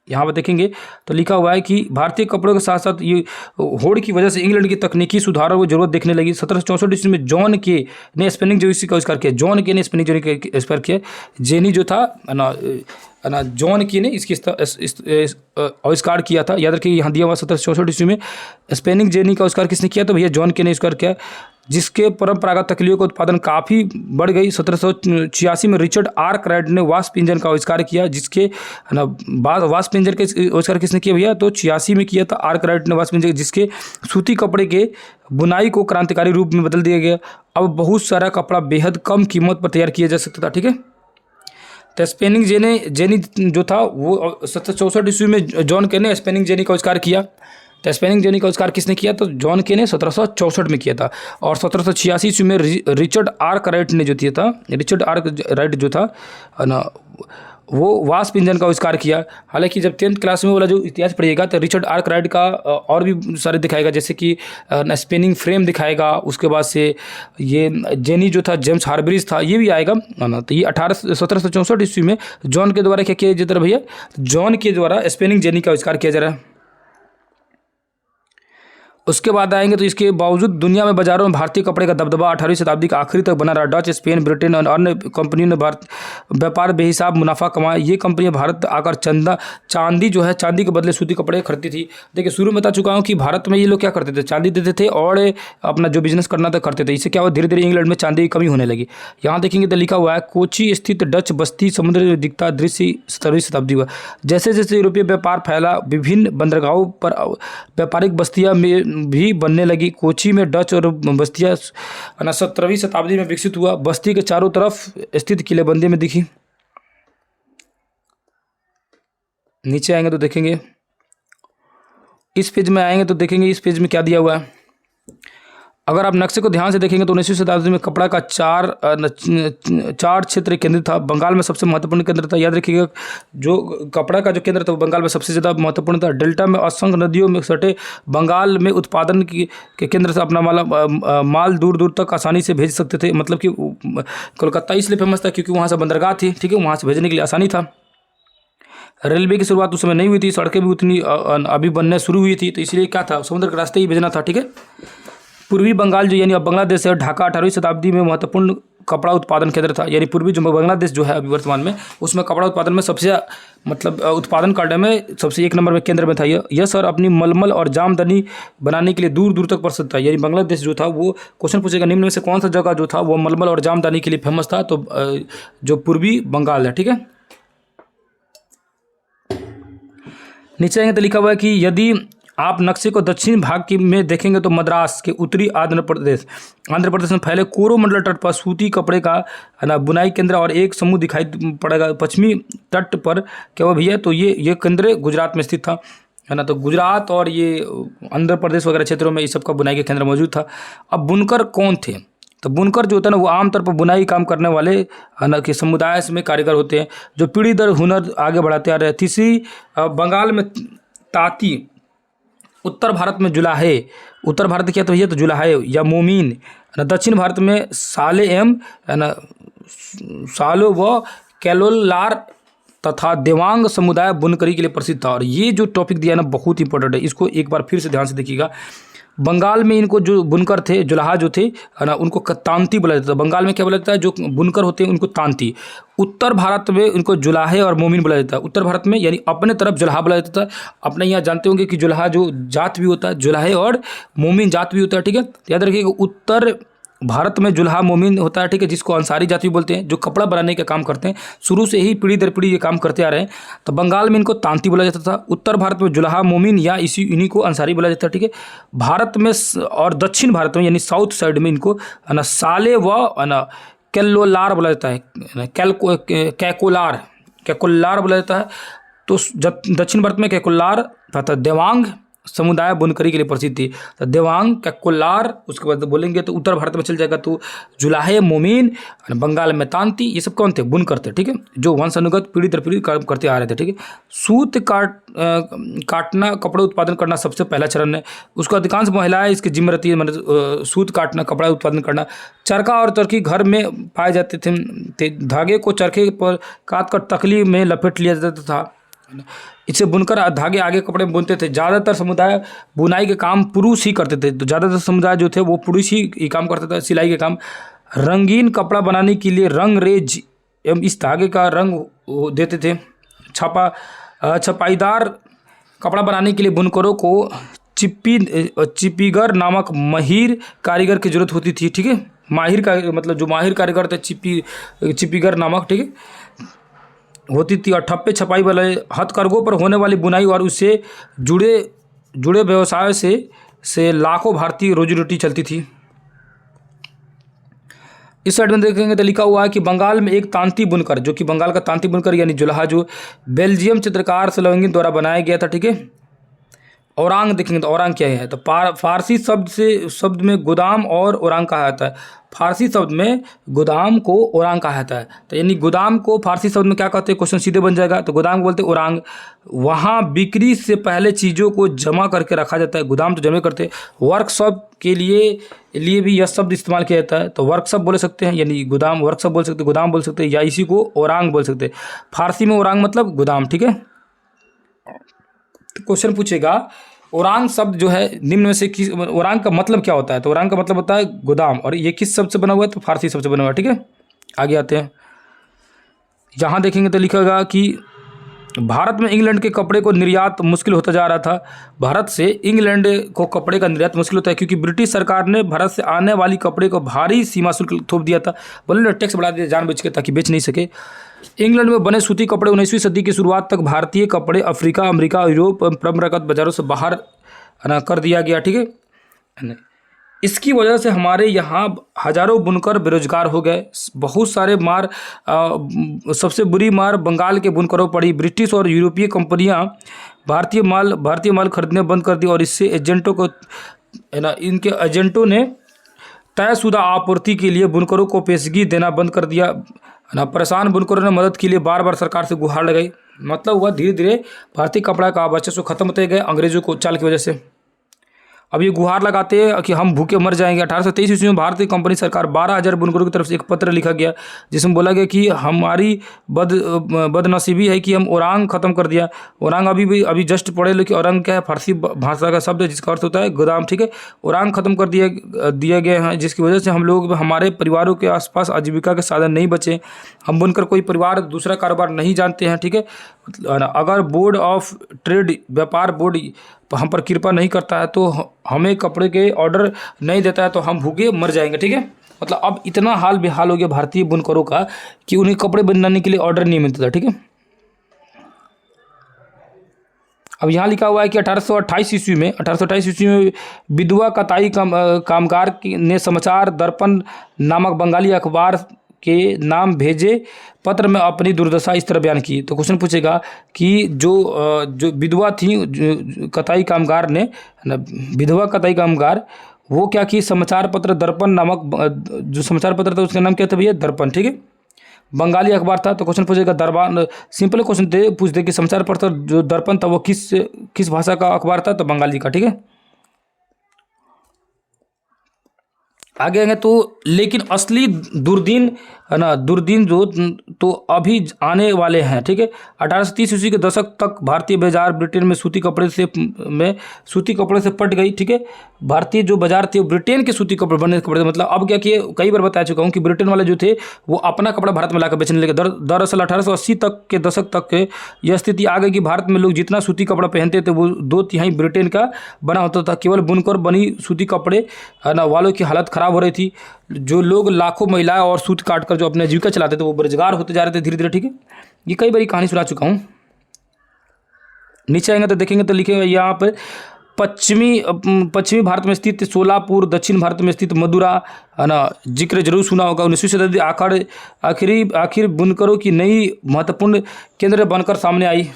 यहाँ पर देखेंगे तो लिखा हुआ है कि भारतीय कपड़ों के साथ साथ ये होड़ की वजह से इंग्लैंड की तकनीकी सुधारों की जरूरत देखने लगी। 1764 ईस्वी में जॉन के ने स्पेनिंग जेनी का आविष्कार किया। जॉन के ने स्पेनिंग जेनी का आविष्कार किया। जेनी जो था ना जॉन की ने इसकी आविष्कार किया था। याद रखिए यहाँ दिया हुआ 1764 ईस्वी में स्पेनिंग जेनी का आविष्कार किसने किया, तो भैया जॉन के ने आविष्कार किया, जिसके परंपरागत तकलियों का उत्पादन काफ़ी बढ़ गई। 1786 में रिचर्ड आर्कराइट ने वास्प इंजन का आविष्कार किया, जिसके ना बाद वास्प इंजन के आविष्कार किसने किया भैया, तो 86 में किया था आर्कराइट ने वास्प इंजन, जिसके सूती कपड़े के बुनाई को क्रांतिकारी रूप में बदल दिया गया। अब बहुत सारा कपड़ा बेहद कम कीमत पर तैयार किया जा सकता था। ठीक है, तो स्पेनिंग जेनी जो था वो 1764 ईस्वी में जॉन के ने स्पेनिंग जेनी का आविष्कार किया। तो स्पेनिंग जेनी का आविष्कार किसने किया, तो जॉन के ने 1764 में किया था। और 1786 ईस्वी में रिचर्ड आर्कराइट ने जो दिया था, रिचर्ड आर्कराइट जो था ना वो वास्प इंजन का आविष्कार किया। हालांकि जब 10th क्लास में वाला जो इतिहास पढ़िएगा तो रिचर्ड आर्कराइट का और भी सारे दिखाएगा, जैसे कि स्पिनिंग फ्रेम दिखाएगा, उसके बाद से ये जेनी जो था जेम्स हार्ग्रीव्स था ये भी आएगा ना। तो ये 1764 ईस्वी में जॉन के द्वारा क्या किया जाता है भैया, जॉन के द्वारा स्पिनिंग जेनी का आविष्कार किया जा रहा है। उसके बाद आएंगे तो इसके बावजूद दुनिया में बाजारों में भारतीय कपड़े का दबदबा 18वीं शताब्दी का आखिरी तक बना रहा। डच, स्पेन, ब्रिटेन और अन्य कंपनियों ने व्यापार बेहिसाब मुनाफा कमाया। ये कंपनियां भारत आकर चांदी जो है, चांदी के बदले सूती कपड़े खरीदती थी। देखिए शुरू में बता चुका हूँ कि भारत में ये लोग क्या करते थे, चांदी देते थे और अपना जो बिजनेस करना था करते थे। इससे क्या हुआ, धीरे धीरे इंग्लैंड में चांदी की कमी होने लगी। यहाँ देखेंगे तो लिखा हुआ है कोची स्थित डच बस्ती समुद्र में दिखता दृश्य 17वीं शताब्दी हुआ। जैसे जैसे यूरोपीय व्यापार फैला विभिन्न बंदरगाहों पर व्यापारिक बस्तियाँ में भी बनने लगी। कोची में डच और बस्तियाँ 17वीं शताब्दी में विकसित हुआ। बस्ती के चारों तरफ स्थित किलेबंदी में दिखी। नीचे आएंगे तो देखेंगे, इस पेज में आएंगे तो देखेंगे इस पेज में क्या दिया हुआ है। अगर आप नक्शे को ध्यान से देखेंगे तो 19वीं शताब्दी में कपड़ा का चार क्षेत्र केंद्रित था। बंगाल में सबसे महत्वपूर्ण केंद्र था। याद रखिएगा, जो कपड़ा का जो केंद्र था वो बंगाल में सबसे ज़्यादा महत्वपूर्ण था। डेल्टा में असंख्य नदियों में सटे बंगाल में उत्पादन के केंद्र से अपना माल दूर दूर तक आसानी से भेज सकते थे। मतलब कि कोलकाता इसलिए फेमस था क्योंकि वहाँ से बंदरगाह थी, ठीक है, वहाँ से भेजने के लिए आसानी था। रेलवे की शुरुआत उस समय नहीं हुई थी, सड़कें भी उतनी अभी बनने शुरू हुई थी, तो इसलिए क्या था, समुद्र के रास्ते ही भेजना था, ठीक है। पूर्वी बंगाल जो यानी अब बांग्लादेश है, ढाका 18वीं शताब्दी में महत्वपूर्ण कपड़ा उत्पादन केंद्र था। यानी पूर्वी जो बांग्लादेश जो है अभी वर्तमान में, उसमें कपड़ा उत्पादन में सबसे मतलब उत्पादन करने में सबसे एक नंबर में केंद्र में था। यह सर अपनी मलमल और जामदनी बनाने के लिए दूर दूर तक प्रसिद्ध था। यानी बांग्लादेश जो था वो क्वेश्चन पूछेगा निम्न में से कौन सा जगह जो था वो मलमल और जामदानी के लिए फेमस था, तो जो पूर्वी बंगाल है, ठीक है। नीचे आएंगे तो लिखा हुआ है कि यदि आप नक्शे को दक्षिण भाग में देखेंगे तो मद्रास के उत्तरी आंध्र प्रदेश में फैले कोरोमंडल तट पर सूती कपड़े का है ना बुनाई केंद्र और एक समूह दिखाई पड़ेगा। पश्चिमी तट पर क्या हुआ भैया, तो ये केंद्र गुजरात में स्थित था, है ना। तो गुजरात और ये आंध्र प्रदेश वगैरह क्षेत्रों में इस सब का बुनाई का केंद्र मौजूद था। अब बुनकर कौन थे, तो बुनकर जो होता है ना वो आमतौर पर बुनाई काम करने वाले है ना कि समुदाय में कारीगर होते हैं जो पीढ़ी दर हुनर आगे बढ़ाते आ रहे हैं। तीसरी बंगाल में तांती, उत्तर भारत में जुलाहे, उत्तर भारत क्या तो भैया तो जुलाहे या मोमीन, दक्षिण भारत में साले एम है ना सालो व कैलोलार तथा देवांग समुदाय बुनकरी के लिए प्रसिद्ध था। और ये जो टॉपिक दिया है ना बहुत इंपॉर्टेंट है, इसको एक बार फिर से ध्यान से देखिएगा। बंगाल में इनको जो बुनकर थे, जुलाहा जो थे है ना, उनको तांती बोला जाता है। बंगाल में क्या बोला जाता है, जो बुनकर होते हैं उनको तांती। उत्तर भारत में उनको जुलाहे और मोमिन बोला जाता है। उत्तर भारत में यानी अपने तरफ जुलाहा बोला जाता है। अपने यहाँ जानते होंगे कि जुलाहा जो जात भी होता है, जुलाहे और मोमिन जात भी होता है, ठीक है। याद रखिएगा उत्तर भारत में जुल्हा मोमिन होता है, ठीक है, जिसको अंसारी जाति बोलते हैं, जो कपड़ा बनाने का काम करते हैं, शुरू से ही पीढ़ी दर पीढ़ी ये काम करते आ रहे हैं। तो बंगाल में इनको तांती बोला जाता था। उत्तर भारत में जुल्हा मोमिन या इन्हीं को अंसारी बोला जाता है, ठीक है। भारत में और दक्षिण भारत में यानी साउथ साइड में इनको है ना साले व है ना कैलोलार बोला जाता है, कैकोलार बोला जाता है। तो दक्षिण भारत में कैकोलार तथा देवांग समुदाय बुनकरी के लिए प्रसिद्ध थी। तो देवांग कैकोलार, उसके बाद बोलेंगे तो उत्तर भारत में चल जाएगा तो जुलाहे मोमिन, बंगाल में तांती, ये सब कौन थे, बुनकर थे, ठीक है, जो वंशानुगत पीढ़ी दर पीढ़ी काम करते आ रहे थे, ठीक है। सूत काटना कपड़ा उत्पादन करना सबसे पहला चरण है, उसको अधिकांश महिलाएं इसकी जिम्मे रहती है, मतलब सूत काटना कपड़ा उत्पादन करना। चरखा और चरखी घर में पाए जाते थे। धागे को चरखे पर काट कर तकली में लपेट लिया जाता था। इससे बुनकर धागे आगे कपड़े में बुनते थे। ज़्यादातर समुदाय बुनाई के काम पुरुष ही करते थे, तो ज़्यादातर समुदाय जो थे वो पुरुष ही काम करते थे। सिलाई के काम, रंगीन कपड़ा बनाने के लिए रंगरेज एवं इस धागे का रंग देते थे। छपाईदार कपड़ा बनाने के लिए बुनकरों को चिप्पीगर नामक माहिर कारीगर की जरूरत होती थी, ठीक है। माहिर का मतलब जो माहिर कारीगर थे, चिप्पीगर नामक, ठीक है, होती थी। और ठप्पे छपाई वाले हथकरघों पर होने वाली बुनाई और उससे जुड़े व्यवसाय से लाखों भारतीय रोजी रोटी चलती थी। इस साइड में देखेंगे तो लिखा हुआ है कि बंगाल में एक तांती बुनकर, जो कि बंगाल का तांती बुनकर यानी जुल्हा जो बेल्जियम चित्रकार सोलंगी द्वारा बनाया गया था, ठीक है। औरांग देखेंगे तो औरांग क्या है, तो फारसी शब्द में गोदाम और औरांग कहा जाता है। फारसी शब्द में गोदाम को औरांग कहा जाता है। तो यानी गोदाम को फारसी शब्द में क्या कहते हैं, क्वेश्चन सीधे बन जाएगा, तो गोदाम को बोलते हैं औरांग। वहाँ बिक्री से पहले चीज़ों को जमा करके रखा जाता है, गोदाम तो जमे करते हैं। वर्कशॉप के लिए भी यह शब्द इस्तेमाल किया जाता है, तो वर्कशॉप बोल सकते हैं, यानी गोदाम वर्कशॉप बोल सकते हैं, गोदाम बोल सकते हैं, या इसी को औरांग बोल सकते हैं। फारसी में औरांग मतलब गोदाम, ठीक है। क्वेश्चन पूछेगा औरांग शब्द जो है निम्न में से किस, औरांग का मतलब क्या होता है, तो औरांग का मतलब होता है गोदाम, और ये किस शब्द से बना हुआ है, तो फारसी शब्द से बना हुआ है, ठीक है। आगे आते हैं, यहाँ देखेंगे तो लिखेगा कि भारत में इंग्लैंड के कपड़े को निर्यात मुश्किल होता जा रहा था। भारत से इंग्लैंड को कपड़े का निर्यात मुश्किल होता है क्योंकि ब्रिटिश सरकार ने भारत से आने वाली कपड़े को भारी सीमा शुल्क थोप दिया था, बोले टैक्स बढ़ा दिया जानबूझ के ताकि बेच नहीं सके। इंग्लैंड में बने सूती कपड़े 19वीं सदी की शुरुआत तक भारतीय कपड़े अफ्रीका, अमेरिका, यूरोप परंपरागत बाजारों से बाहर कर दिया गया, ठीक है। इसकी वजह से हमारे यहाँ हजारों बुनकर बेरोजगार हो गए। बहुत सारे सबसे बुरी मार बंगाल के बुनकरों पड़ी। ब्रिटिश और यूरोपीय कंपनियाँ भारतीय माल खरीदने बंद कर दी और इससे एजेंटों को है ना, इनके एजेंटों ने तयशुदा आपूर्ति के लिए बुनकरों को पेशगी देना बंद कर दिया ना। परेशान बुनकरों ने मदद के लिए बार बार सरकार से गुहार लगाई। मतलब हुआ धीरे धीरे भारतीय कपड़ा का वर्चस्व खत्म होते गए अंग्रेजों को चाल की वजह से। अब ये गुहार लगाते हैं कि हम भूखे मर जाएंगे। 1823 ईस्वी में भारतीय कंपनी सरकार 12,000 बुनकरों की तरफ से एक पत्र लिखा गया जिसमें बोला गया कि हमारी बदनसीबी है कि हम ओरांग खत्म कर दिया। ओरांग अभी जस्ट पढ़े लो कि ओरांग क्या है, फारसी भाषा का शब्द है जिसका अर्थ होता है गोदाम, ठीक है। ओरांग खत्म कर दिया गया है जिसकी वजह से हम लोग हमारे परिवारों के आसपास आजीविका के साधन नहीं बचे। हम बुनकर कोई परिवार दूसरा कारोबार नहीं जानते हैं, ठीक है। अगर बोर्ड ऑफ ट्रेड व्यापार बोर्ड हम पर कृपा नहीं करता है तो हमें कपड़े के ऑर्डर नहीं देता है तो हम भूखे मर जाएंगे, ठीक है। मतलब अब इतना हाल बेहाल हो गया भारतीय बुनकरों का कि उन्हें कपड़े बनाने के लिए ऑर्डर नहीं मिलता था, ठीक है। अब यहाँ लिखा हुआ है कि 1828 ईस्वी में विधवा कताई कामगार ने समाचार दर्पण नामक बंगाली अखबार के नाम भेजे पत्र में अपनी दुर्दशा इस तरह बयान की। तो क्वेश्चन पूछेगा कि जो विधवा थी कताई कामगार ने, विधवा कताई कामगार, वो क्या की, समाचार पत्र दर्पण नामक जो समाचार पत्र था उसका नाम क्या था भैया, दर्पण, ठीक है। बंगाली अखबार था। तो क्वेश्चन पूछेगा दरबार, सिंपल क्वेश्चन पूछ दे कि समाचार पत्र जो दर्पण था वो किस भाषा का अखबार था, तो बंगाली का, ठीक है। आगे आएंगे तो लेकिन असली दुर्दिन है ना, दुर्दिन जो तो अभी आने वाले हैं, ठीक है। 1830 ईस्वी के दशक तक भारतीय बाजार ब्रिटेन में सूती कपड़े से पट गई, ठीक है। भारतीय जो बाजार थे ब्रिटेन के सूती कपड़े बने कपड़े, मतलब अब क्या किए, कई बार बता चुका हूँ कि ब्रिटेन वाले जो थे वो अपना कपड़ा भारत में लाकर बेचने लगे। दरअसल 1880 तक के दशक तक के यह स्थिति आ गई कि भारत में लोग जितना सूती कपड़ा पहनते थे वो 2/3 ब्रिटेन का बना होता था। केवल बुनकर बनी सूती कपड़े वालों की हालत खराब हो रही थी। जो लोग लाखों महिलाएं और सूत काट कर जो अपने जीविका चलाते थे वो बेरोजगार होते जा रहे थे धीरे धीरे, ठीक है। ये कई बार कहानी सुना चुका हूँ। नीचे आएंगे तो देखेंगे तो लिखे हुए यहाँ पर पश्चिमी भारत में स्थित सोलापुर, दक्षिण भारत में स्थित मदुरा, है ना, जिक्र जरूर सुना होगा। 19वीं शताब्दी आखिर बुनकरों की नई महत्वपूर्ण केंद्र बनकर सामने आई।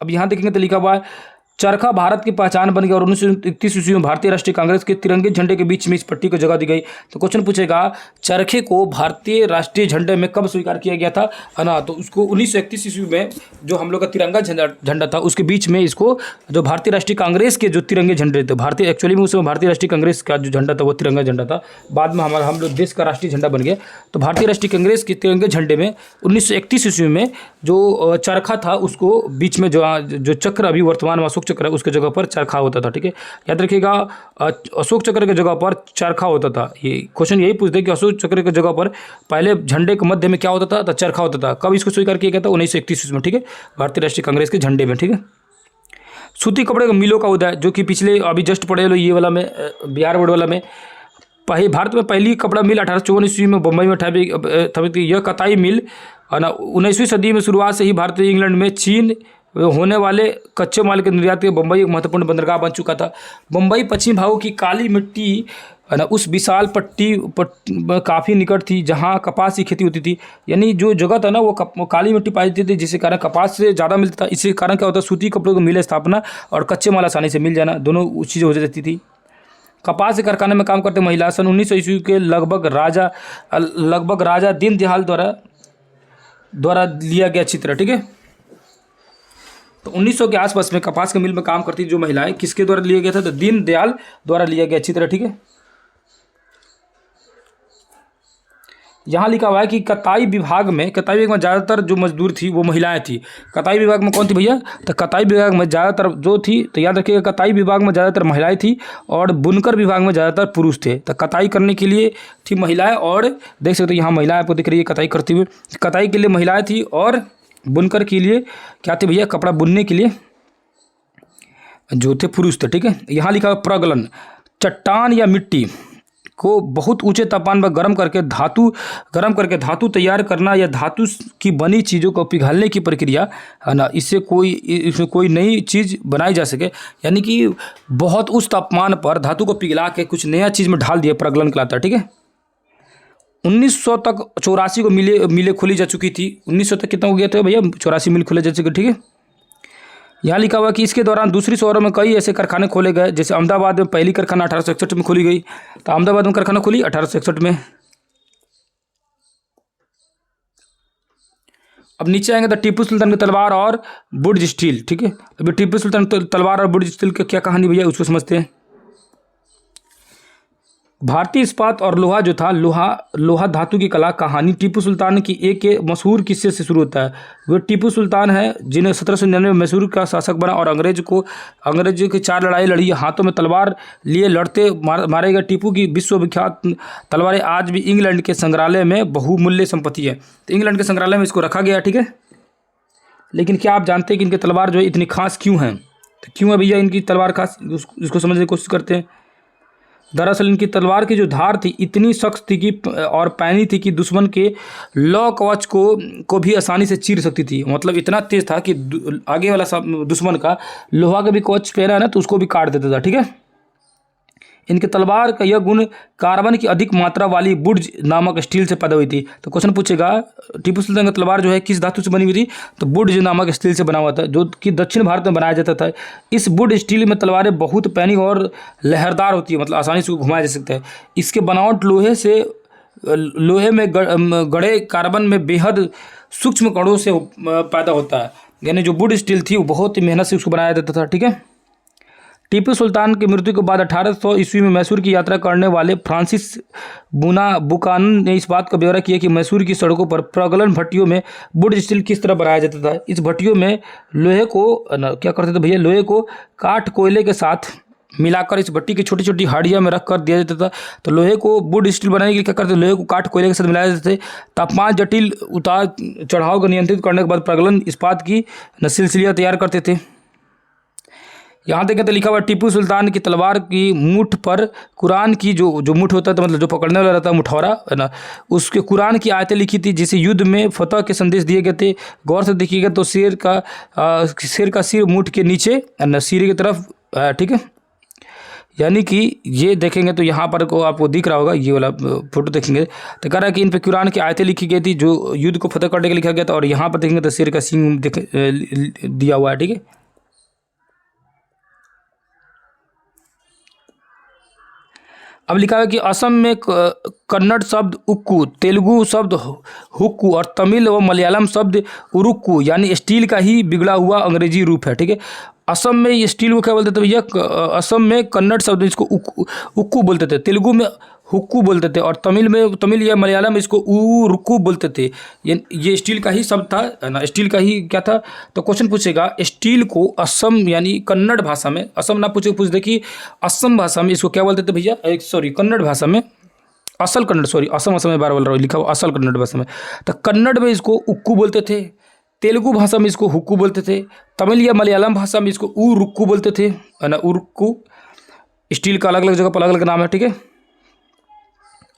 अब यहाँ देखेंगे तो लिखा हुआ है चरखा भारत की पहचान बन गया और 1931 ईस्वी में भारतीय राष्ट्रीय कांग्रेस के तिरंगे झंडे के बीच में इस पट्टी को जगह दी गई। तो क्वेश्चन पूछेगा चरखे को भारतीय राष्ट्रीय झंडे में कब स्वीकार किया गया था, है ना। तो उसको 1931 ईस्वी में जो हम लोग का तिरंगा झंडा था उसके बीच में इसको जो भारतीय राष्ट्रीय कांग्रेस के जो तिरंगे झंडे थे, भारतीय एक्चुअली में उस समय भारतीय राष्ट्रीय कांग्रेस का जो झंडा था वो तिरंगा झंडा था। बाद में हम लोग देश का राष्ट्रीय झंडा बन गया। तो भारतीय राष्ट्रीय कांग्रेस के तिरंगे झंडे में 1931 ईस्वी में जो चरखा था उसको बीच में जो चक्र अभी वर्तमान में अशोक चक्र है उसके जगह पर चरखा होता था, ठीक है। याद रखिएगा अशोक चक्र के जगह पर चरखा होता था। ये क्वेश्चन यही पूछते कि अशोक चक्र के जगह पर पहले झंडे के मध्य में क्या होता था, तो चरखा होता था। कब इसको स्वीकार किया गया था, 1931 में, ठीक है, भारतीय राष्ट्रीय कांग्रेस के झंडे में, ठीक है। सूती कपड़े मिलों का उदय जो कि पिछले अभी जस्ट पढ़े लो ये वाला में बिहार बोर्ड वाला में भारत में पहली कपड़ा मिल 1854 ईस्वी में बम्बई में था। यह कताई मिल है ना 19वीं सदी में शुरुआत से ही भारतीय इंग्लैंड में चीन होने वाले कच्चे माल के निर्यात के बम्बई एक महत्वपूर्ण बंदरगाह बन चुका था। बम्बई पश्चिम भागों की काली मिट्टी है ना उस विशाल पट्टी काफ़ी निकट थी जहाँ कपास की खेती होती थी। यानी जो जगह था ना वो काली मिट्टी पाई जाती थी जिसके कारण कपास से ज़्यादा मिलता था। इसी कारण क्या होता है सूती कपड़ों को मिल स्थापना और कच्चे माल आसानी से मिल जाना दोनों चीज़ें हो जाती थी। कपास के कारखाने में काम करते महिला सन 1900 ईस्वी के लगभग राजा दीनदयाल द्वारा लिया गया चित्र, ठीक है। तो 1900 के आसपास में कपास के मिल में काम करती जो महिलाएं किसके द्वारा लिया गया था, तो दीनदयाल द्वारा लिया गया चित्र, ठीक है। यहाँ लिखा हुआ है कि कताई विभाग में ज़्यादातर जो मजदूर थी वो महिलाएं थी। कताई विभाग में कौन थी भैया, तो कताई विभाग में ज़्यादातर जो थी, तो याद रखिएगा कताई विभाग में ज़्यादातर महिलाएं थी और बुनकर विभाग में ज़्यादातर पुरुष थे। तो कताई करने के लिए थी महिलाएं और देख सकते हो यहाँ महिलाएं आपको दिख रही है कताई करती हुई। कताई के लिए महिलाएं थी और बुनकर के लिए क्या थे भैया, कपड़ा बुनने के लिए जो थे पुरुष थे, ठीक है। यहाँ लिखा हुआ प्रगलन चट्टान या मिट्टी को बहुत ऊंचे तापमान पर गर्म करके धातु तैयार करना या धातु की बनी चीज़ों को पिघलने की प्रक्रिया है ना, इससे कोई नई चीज़ बनाई जा सके। यानी कि बहुत उच्च तापमान पर धातु को पिघला के कुछ नया चीज़ में ढाल दिया, प्रगलन कहलाता है, ठीक है। 1900 तक 84 को मिलें खोली जा चुकी थी। 1900 तक कितना हो गया था भैया, 84 मिल खोले जा चुके, ठीक है। यहाँ लिखा हुआ कि इसके दौरान दूसरी शहरों में कई ऐसे कारखाने खोले गए, जैसे अहमदाबाद में पहली कारखाना 1861 में खोली गई। तो अहमदाबाद में कारखाना खोली 1861 में। अब नीचे आएंगे तो टीपू सुल्तान की तलवार और बुर्ज स्टील। ठीक है, अभी टीपू सुल्तान तलवार और बुर्ज स्टील की क्या कहानी भैया, उसको समझते हैं। भारतीय इस्पात और लोहा जो था, लोहा धातु की कला कहानी टीपू सुल्तान की एक मशहूर किस्से से शुरू होता है। वो टीपू सुल्तान है जिन्हें 1799 में मैसूर का शासक बना और अंग्रेजों की 4 लड़ाई लड़ी, हाथों में तलवार लिए लड़ते मारे गए टीपू की विश्वविख्यात तलवारें आज भी इंग्लैंड के संग्रहालय में बहुमूल्य संपत्ति है। तो इंग्लैंड के संग्रहालय में इसको रखा गया। ठीक है, लेकिन क्या आप जानते हैं कि इनकी तलवार जो है इतनी खास क्यों है? तो क्यों है भैया इनकी तलवार खास, इसको समझने की कोशिश करते हैं। दरअसल इनकी तलवार की जो धार थी इतनी सख्त थी कि और पैनी थी कि दुश्मन के लौ कवच को भी आसानी से चीर सकती थी। मतलब इतना तेज था कि आगे वाला दुश्मन का लोहा का भी कवच पहना है ना तो उसको भी काट देता था। ठीक है, इनके तलवार का यह गुण कार्बन की अधिक मात्रा वाली बुर्ज नामक स्टील से पैदा हुई थी। तो क्वेश्चन पूछेगा टीपू सुल्तान की तलवार जो है किस धातु से बनी हुई थी? तो बुर्ज नामक स्टील से बना हुआ था, जो कि दक्षिण भारत में बनाया जाता था। इस बुर्ज स्टील में तलवारें बहुत पैनी और लहरदार होती है, मतलब आसानी से घुमाया जा सकता है। इसके बनावट लोहे में गढ़े कार्बन में बेहद सूक्ष्म कणों से पैदा होता है। यानी जो बुर्ज स्टील थी वो बहुत ही मेहनत से उसको बनाया जाता था। ठीक है, टीपू सुल्तान की मृत्यु के बाद 1800 ईस्वी में मैसूर की यात्रा करने वाले फ्रांसिस बुकानन ने इस बात का ब्यौरा किया कि मैसूर की सड़कों पर प्रगलन भट्टियों में बुर्ज स्टील किस तरह बनाया जाता था। इस भट्टियों में लोहे को क्या करते थे भैया, लोहे को काठ कोयले के साथ मिलाकर इस भट्टी की छोटी छोटी हाड़ियाँ में रख कर दिया जाता था। तो लोहे को बुर्ज स्टील बनाने के लिए क्या करते थे, लोहे को काठ कोयले के साथ मिलाया जाते थे। तापमान जटिल उतार चढ़ाव को नियंत्रित करने के बाद प्रगलन इस्पात की सिलसिलियाँ तैयार करते थे। यहाँ देखें तो लिखा हुआ टीपू सुल्तान की तलवार की मूठ पर कुरान की जो मूठ होता है, तो मतलब जो पकड़ने वाला रहता है मुठौरा है ना, उसके कुरान की आयतें लिखी थी जिसे युद्ध में फतह के संदेश दिए गए थे। गौर से देखिएगा तो शेर का सिर मूठ के नीचे है ना, सिर की तरफ। ठीक है, यानी कि ये देखेंगे तो यहाँ पर को आपको दिख रहा होगा, ये वाला फोटो देखेंगे तो कह रहा है कि इन पर कुरान की आयतें लिखी गई थी जो युद्ध को फतह करने के लिए लिखा गया था। और यहाँ पर देखेंगे तो शेर का सिंह दिया हुआ है। ठीक है, अब लिखा है कि असम में कन्नड़ शब्द उक्कू, तेलुगु शब्द हुक्कू और तमिल व मलयालम शब्द उरुक्कू यानी स्टील का ही बिगड़ा हुआ अंग्रेजी रूप है। ठीक है, असम में ये स्टील को क्या बोलते थे भैया, असम में कन्नड़ शब्द इसको उक्कू बोलते थे, तेलुगु में हुक्कू बोलते थे और तमिल या मलयालम में इसको उरुक्कू बोलते थे। ये स्टील का ही शब्द था ना, स्टील का ही क्या था। तो क्वेश्चन पूछेगा स्टील को असम यानी कन्नड़ भाषा में, असम ना पूछ देखिए, असम भाषा में इसको क्या बोलते थे भैया, सॉरी कन्नड़ भाषा में, असम में बार बोल रहा हूँ, लिखा हुआ असल कन्नड़ भाषा में। तो कन्नड़ में इसको उक्कू बोलते थे, तेलुगु भाषा में इसको हुक्कू बोलते थे, तमिल या मलयालम भाषा में इसको उरुक्कू बोलते थे ना, उरुक्कू। स्टील का अलग अलग जगह पर अलग अलग नाम है। ठीक है,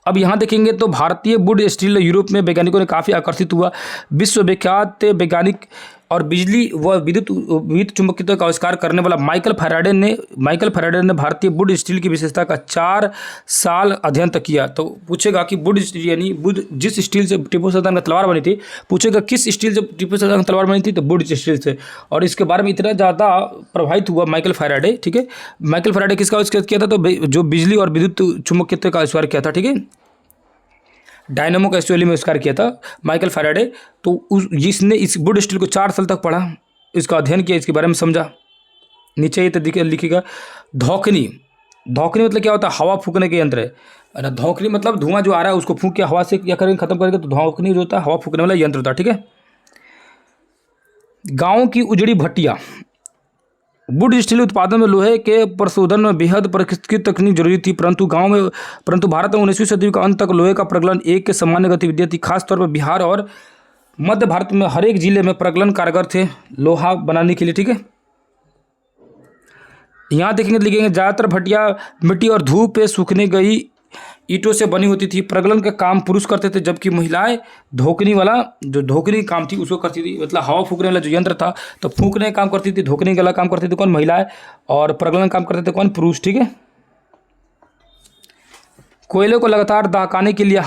अब यहाँ देखेंगे तो भारतीय बुर्ज स्टील यूरोप में वैज्ञानिकों ने काफ़ी आकर्षित हुआ। विश्वविख्यात वैज्ञानिक और बिजली व विद्युत चुंबकत्व का आविष्कार करने वाला माइकल फैराडे ने भारतीय बुर्ज स्टील की विशेषता का 4 साल अध्ययन तक किया। तो पूछेगा कि बुर्ज स्टील यानी जिस स्टील से टीपू सुल्तान की तलवार बनी थी, पूछेगा किस स्टील से टीपू सुल्तान की तलवार बनी थी, तो बुर्ज स्टील से। और इसके बारे में इतना ज़्यादा प्रभावित हुआ माइकल फैराडे। ठीक है, माइकल फैराडे किसका आविष्कार किया था, तो जो बिजली और विद्युत चुंबकत्व का आविष्कार किया था। ठीक है, डायनामो का एक्चुअली में आविष्कार किया था माइकल फैराडे। तो जिसने इस बुर्ज स्टील को 4 साल तक पढ़ा, इसका अध्ययन किया, इसके बारे में समझा। नीचे ये तो लिखिएगा धौकनी मतलब क्या होता है, हवा फूकने के यंत्र है ना। धौकनी मतलब धुआं जो आ रहा है उसको फूंक के हवा से क्या करेंगे, खत्म करेंगे। तो धौकनी जो होता है हवा फूकने वाला यंत्र होता है। ठीक है, गाँव की उजड़ी भट्टियाँ, बुर्ज स्टील उत्पादन में लोहे के प्रशोधन में बेहद परिष्कृत तकनीक जरूरी थी, परंतु भारत में 19वीं सदी का अंत तक लोहे का प्रगलन एक सामान्य गतिविधि थी। खासतौर पर बिहार और मध्य भारत में हर एक जिले में प्रगलन कारगर थे लोहा बनाने के लिए। ठीक है, यहाँ देखेंगे लिखेंगे ज़्यादातर भट्टियाँ मिट्टी और धूप पे सूखने गई ईंटों से बनी होती थी। प्रगलन का काम पुरुष करते थे, जबकि महिलाएं धोकनी काम थी उसको करती थी। मतलब हवा फूकने वाला जो यंत्र था तो फूकने का काम करती थी, धोकने वाला काम करती थी कौन, महिलाएं, और प्रगलन काम करते थे कौन, पुरुष। ठीक है, कोयले को लगातार दहकाने के लिए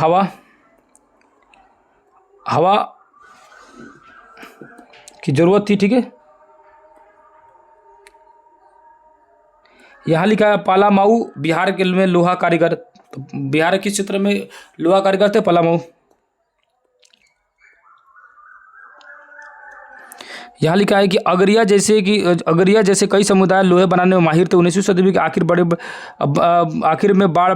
हवा की जरूरत थी। ठीक है, यहाँ लिखा है पालामाऊ बिहार के में लोहा कारीगर। तो बिहार के किस क्षेत्र में लोहा कारीगर थे? पलामऊ। यहाँ लिखा है कि अगरिया जैसे कई समुदाय लोहे बनाने में माहिर थे। 19वीं सदी के आखिर में बार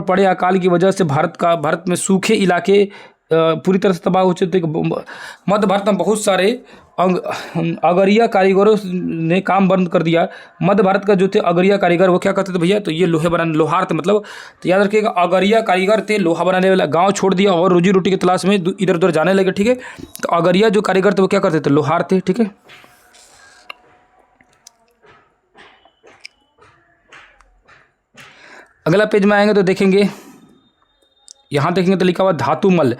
पड़े अकाल की वजह से भारत में सूखे इलाके पूरी तरह से तबाह हो चुके थे। मध्य भारत में बहुत सारे अगरिया कारीगरों ने काम बंद कर दिया। मध्य भारत का जो थे अगरिया कारीगर वो क्या करते थे भैया? तो ये लोहे बनाने लोहार थे मतलब। तो याद रखिएगा अगरिया कारीगर थे लोहा बनाने वाला। गांव छोड़ दिया और रोजी रोटी की तलाश में इधर उधर जाने लगे। ठीक है, तो अगरिया जो कारीगर थे वो क्या करते थे? लोहार थे। ठीक है, अगला पेज में आएंगे तो देखेंगे, यहाँ देखेंगे तो लिखा हुआ धातुमल।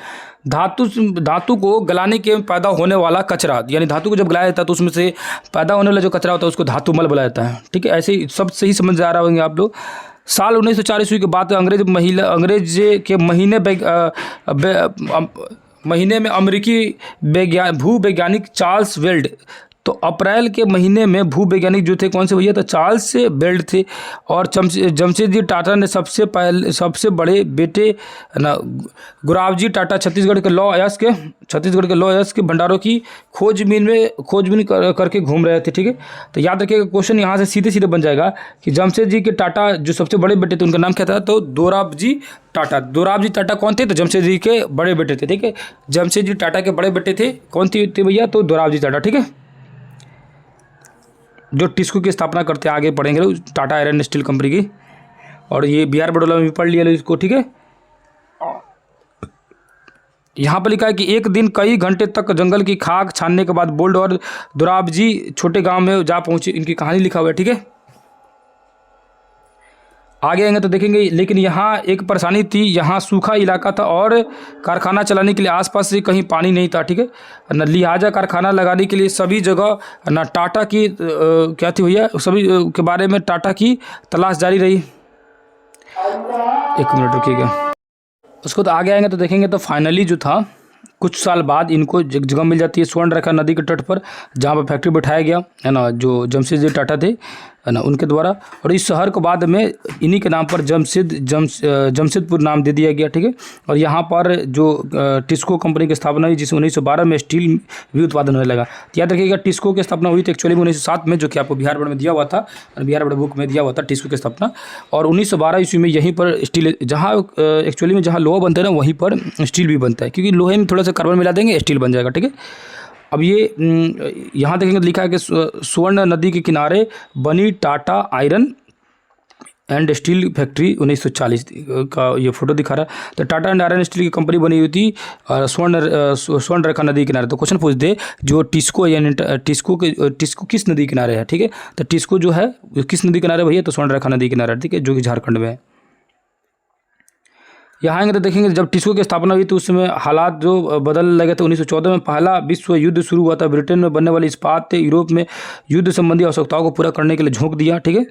धातु को गलाने के पैदा होने वाला कचरा, यानी धातु को जब गलाया जाता है तो उसमें से पैदा होने वाला जो कचरा होता है उसको धातुमल बोला जाता है। ठीक है, ऐसे ही सब सही समझ आ रहा होंगे आप लोग। साल 1904 ईस्वी के बाद अंग्रेज के महीने में अमेरिकी भूवैज्ञानिक चार्ल्स वेल्ड, तो अप्रैल के महीने में भूवैज्ञानिक जो थे कौन से भैया? तो चार्ल्स बेल्ट थे। और जमशेदजी टाटा ने सबसे बड़े बेटे ना गुरावजी टाटा छत्तीसगढ़ के लौ अयस्क के भंडारों की खोजबीन करके घूम रहे थे। ठीक है, तो याद रखिएगा क्वेश्चन यहाँ से सीधे सीधे बन जाएगा कि जमशेद जी के टाटा जो सबसे बड़े बेटे थे उनका नाम क्या था? तो दोराबजी टाटा कौन थे? तो जमशेद जी के बड़े बेटे थे। ठीक है, जमशेद जी टाटा के बड़े बेटे थे कौन थे भैया? तो दोराबजी टाटा। ठीक है, जो टिस्को की स्थापना करते हैं, आगे पढ़ेंगे टाटा आयरन स्टील कंपनी की। और ये बिहार बडोला में भी पढ़ लिया इसको। ठीक है, यहाँ पर लिखा है कि एक दिन कई घंटे तक जंगल की खाक छानने के बाद बोल्ड और दोराबजी छोटे गांव में जा पहुंचे। इनकी कहानी लिखा हुआ है। ठीक है, आगे आएंगे तो देखेंगे, लेकिन यहाँ एक परेशानी थी। यहाँ सूखा इलाका था और कारखाना चलाने के लिए आसपास से कहीं पानी नहीं था। ठीक है न, लिहाजा कारखाना लगाने के लिए सभी जगह न टाटा की क्या थी भैया? सभी के बारे में टाटा की तलाश जारी रही। एक मिनट रुकिएगा। उसको तो आगे आएंगे तो देखेंगे तो फाइनली जो था कुछ साल बाद इनको जगह मिल जाती है स्वर्णरेखा नदी के तट पर, जहाँ पर फैक्ट्री बैठाया गया है ना, जो जमशेदजी टाटा थे है ना उनके द्वारा। और इस शहर को बाद में इन्हीं के नाम पर जमशेदपुर नाम दे दिया गया। ठीक है, और यहाँ पर जो टिस्को कंपनी की स्थापना हुई जिसमें 1912 में स्टील भी उत्पादन होने लगा। तो याद रखिएगा टिस्को की स्थापना हुई थी एक्चुअली में 1907 में, जो कि आपको बिहार बोर्ड में दिया हुआ था, बिहार बोर्ड बुक में दिया हुआ था टिस्को की स्थापना। और 1912 ईस्वी में यहीं पर स्टील, जहाँ एक्चुअली में जहाँ लोहा बनता है ना वहीं पर स्टील भी बनता है, क्योंकि लोहे में थोड़ा सा कार्बन मिला देंगे स्टील बन जाएगा। ठीक है, अब ये यहाँ देखेंगे लिखा है कि स्वर्ण नदी के किनारे बनी Tata iron and steel factory 1940 का ये फोटो दिखा रहा है। तो टाटा एंड आयरन स्टील की कंपनी बनी हुई थी स्वर्ण रेखा नदी के किनारे। तो क्वेश्चन पूछ दे जो टिस्को यानी टिस्को किस नदी किनारे है? ठीक है, तो टिस्को जो है किस नदी किनारे भैया? तो स्वर्ण रेखा नदी किनारे। ठीक है, जो कि झारखंड में है। यहाँ आएंगे तो देखेंगे जब टिस्को की स्थापना हुई तो उस समय हालात जो बदल लगे थे। 1914 में पहला विश्व युद्ध शुरू हुआ था। ब्रिटेन में बनने वाली इस्पात यूरोप में युद्ध संबंधी आवश्यकताओं को पूरा करने के लिए झोंक दिया। ठीक है,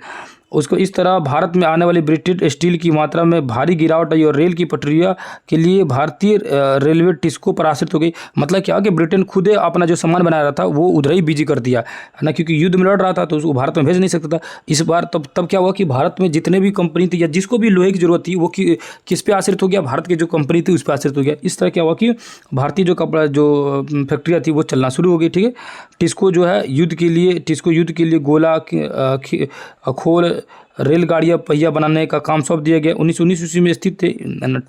उसको इस तरह भारत में आने वाली ब्रिटिश स्टील की मात्रा में भारी गिरावट आई और रेल की पटरियाँ के लिए भारतीय रेलवे टिस्को पर आश्रित हो गई। मतलब क्या कि ब्रिटेन खुद अपना जो सामान बना रहा था वो उधर ही बिजी कर दिया है ना, क्योंकि युद्ध में लड़ रहा था तो उसको भारत में भेज नहीं सकता था। इस बार तब क्या हुआ कि भारत में जितने भी कंपनी थी या जिसको भी लोहे की जरूरत थी वो किस पे आश्रित हो गया? भारत की जो कंपनी थी उस पर आश्रित हो गया। इस तरह क्या हुआ कि भारतीय जो कपड़ा जो फैक्ट्रियाँ थी वो चलना शुरू हो गई। ठीक है, टिस्को युद्ध के लिए गोला खोल रेलगाड़ियाँ पहिया बनाने का काम सौंप दिया गया। 1919 ईस्वी में स्थित थे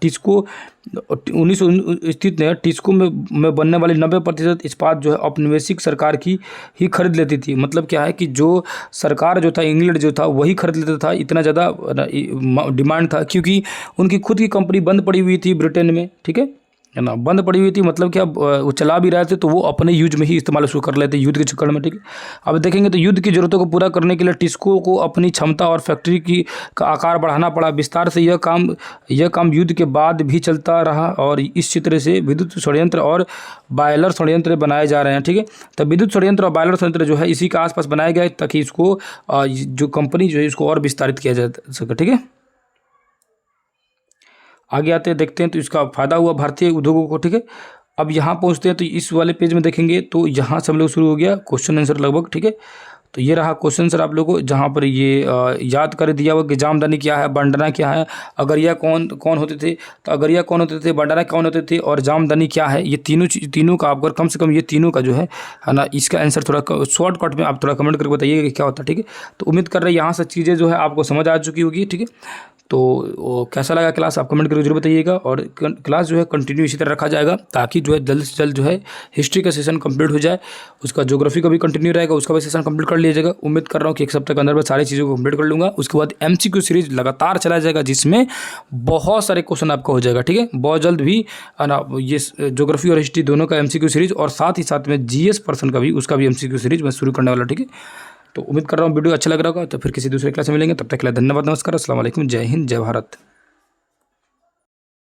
टिस्को 1919 स्थित ने टिस्को में बनने वाली 90% इस्पात जो है औपनिवेशिक सरकार की ही खरीद लेती थी। मतलब क्या है कि जो सरकार जो था इंग्लैंड जो था वही खरीद लेता था, इतना ज़्यादा डिमांड था, क्योंकि उनकी खुद की कंपनी बंद पड़ी हुई थी ब्रिटेन में। ठीक है ना, बंद पड़ी हुई थी मतलब क्या वो चला भी रहे थे तो वो अपने यूज में ही इस्तेमाल उसको कर लेते युद्ध के चक्कर में। ठीक है, अब देखेंगे तो युद्ध की जरूरतों को पूरा करने के लिए टिस्को को अपनी क्षमता और फैक्ट्री का आकार बढ़ाना पड़ा। विस्तार से यह काम युद्ध के बाद भी चलता रहा और इस क्षेत्र से विद्युत षड्यंत्र और बॉयलर षड्यंत्र बनाए जा रहे हैं। ठीक है, तो विद्युत षड्यंत्र और बॉयलर षड्यंत्र जो है इसी के आसपास बनाए गए ताकि इसको जो कंपनी जो है इसको और विस्तारित किया जा सके। ठीक है, आगे आते हैं देखते हैं तो इसका फायदा हुआ भारतीय उद्योगों को। ठीक है, अब यहाँ पहुँचते हैं तो इस वाले पेज में देखेंगे तो यहाँ से हम लोग शुरू हो गया क्वेश्चन आंसर लगभग। ठीक है, तो ये रहा क्वेश्चन सर आप लोगों को, जहाँ पर ये याद कर दिया हुआ कि जामदनी क्या है, बंडना क्या है, अगरिया कौन कौन होते थे, तो अगरिया कौन होते थे, बंडना कौन होते थे और जामदनी क्या है, ये तीनों का आपको कम से कम ये तीनों का जो है ना, इसका आंसर थोड़ा शॉर्टकट में आप थोड़ा कमेंट करके बताइएगा कि क्या होता है। ठीक है, तो उम्मीद कर रहे हैं यहाँ से चीज़ें जो है आपको समझ आ चुकी होगी। ठीक है, तो कैसा लगा क्लास आप कमेंट करके जरूर बताइएगा, और क्लास जो है कंटिन्यू इसी तरह रखा जाएगा ताकि जो है जल्द से जल्द जो है हिस्ट्री का सेशन कंप्लीट हो जाए, उसका ज्योग्राफी का भी कंटिन्यू रहेगा, उसका भी सेशन कंप्लीट कर लिया जाएगा। उम्मीद कर रहा हूँ कि एक सप्ताह के अंदर में सारी चीज़ों को कंप्लीट कर लूँगा। उसके बाद MCQ सीरीज लगातार चला जाएगा जिसमें बहुत सारे क्वेश्चन आपका हो जाएगा। ठीक है, बहुत जल्द भी ना ये ज्योग्राफी और हिस्ट्री दोनों का MCQ सीरीज, और साथ ही साथ में GS पर्सन का भी उसका भी MCQ सीरीज मैं शुरू करने वाला। ठीक है, तो उम्मीद कर रहा हूँ वीडियो अच्छा लग रहा होगा। तो फिर किसी दूसरे क्लास में मिलेंगे, तब तक के लिए धन्यवाद, नमस्कार, अस्सलाम वालेकुम, जय हिंद, जय भारत।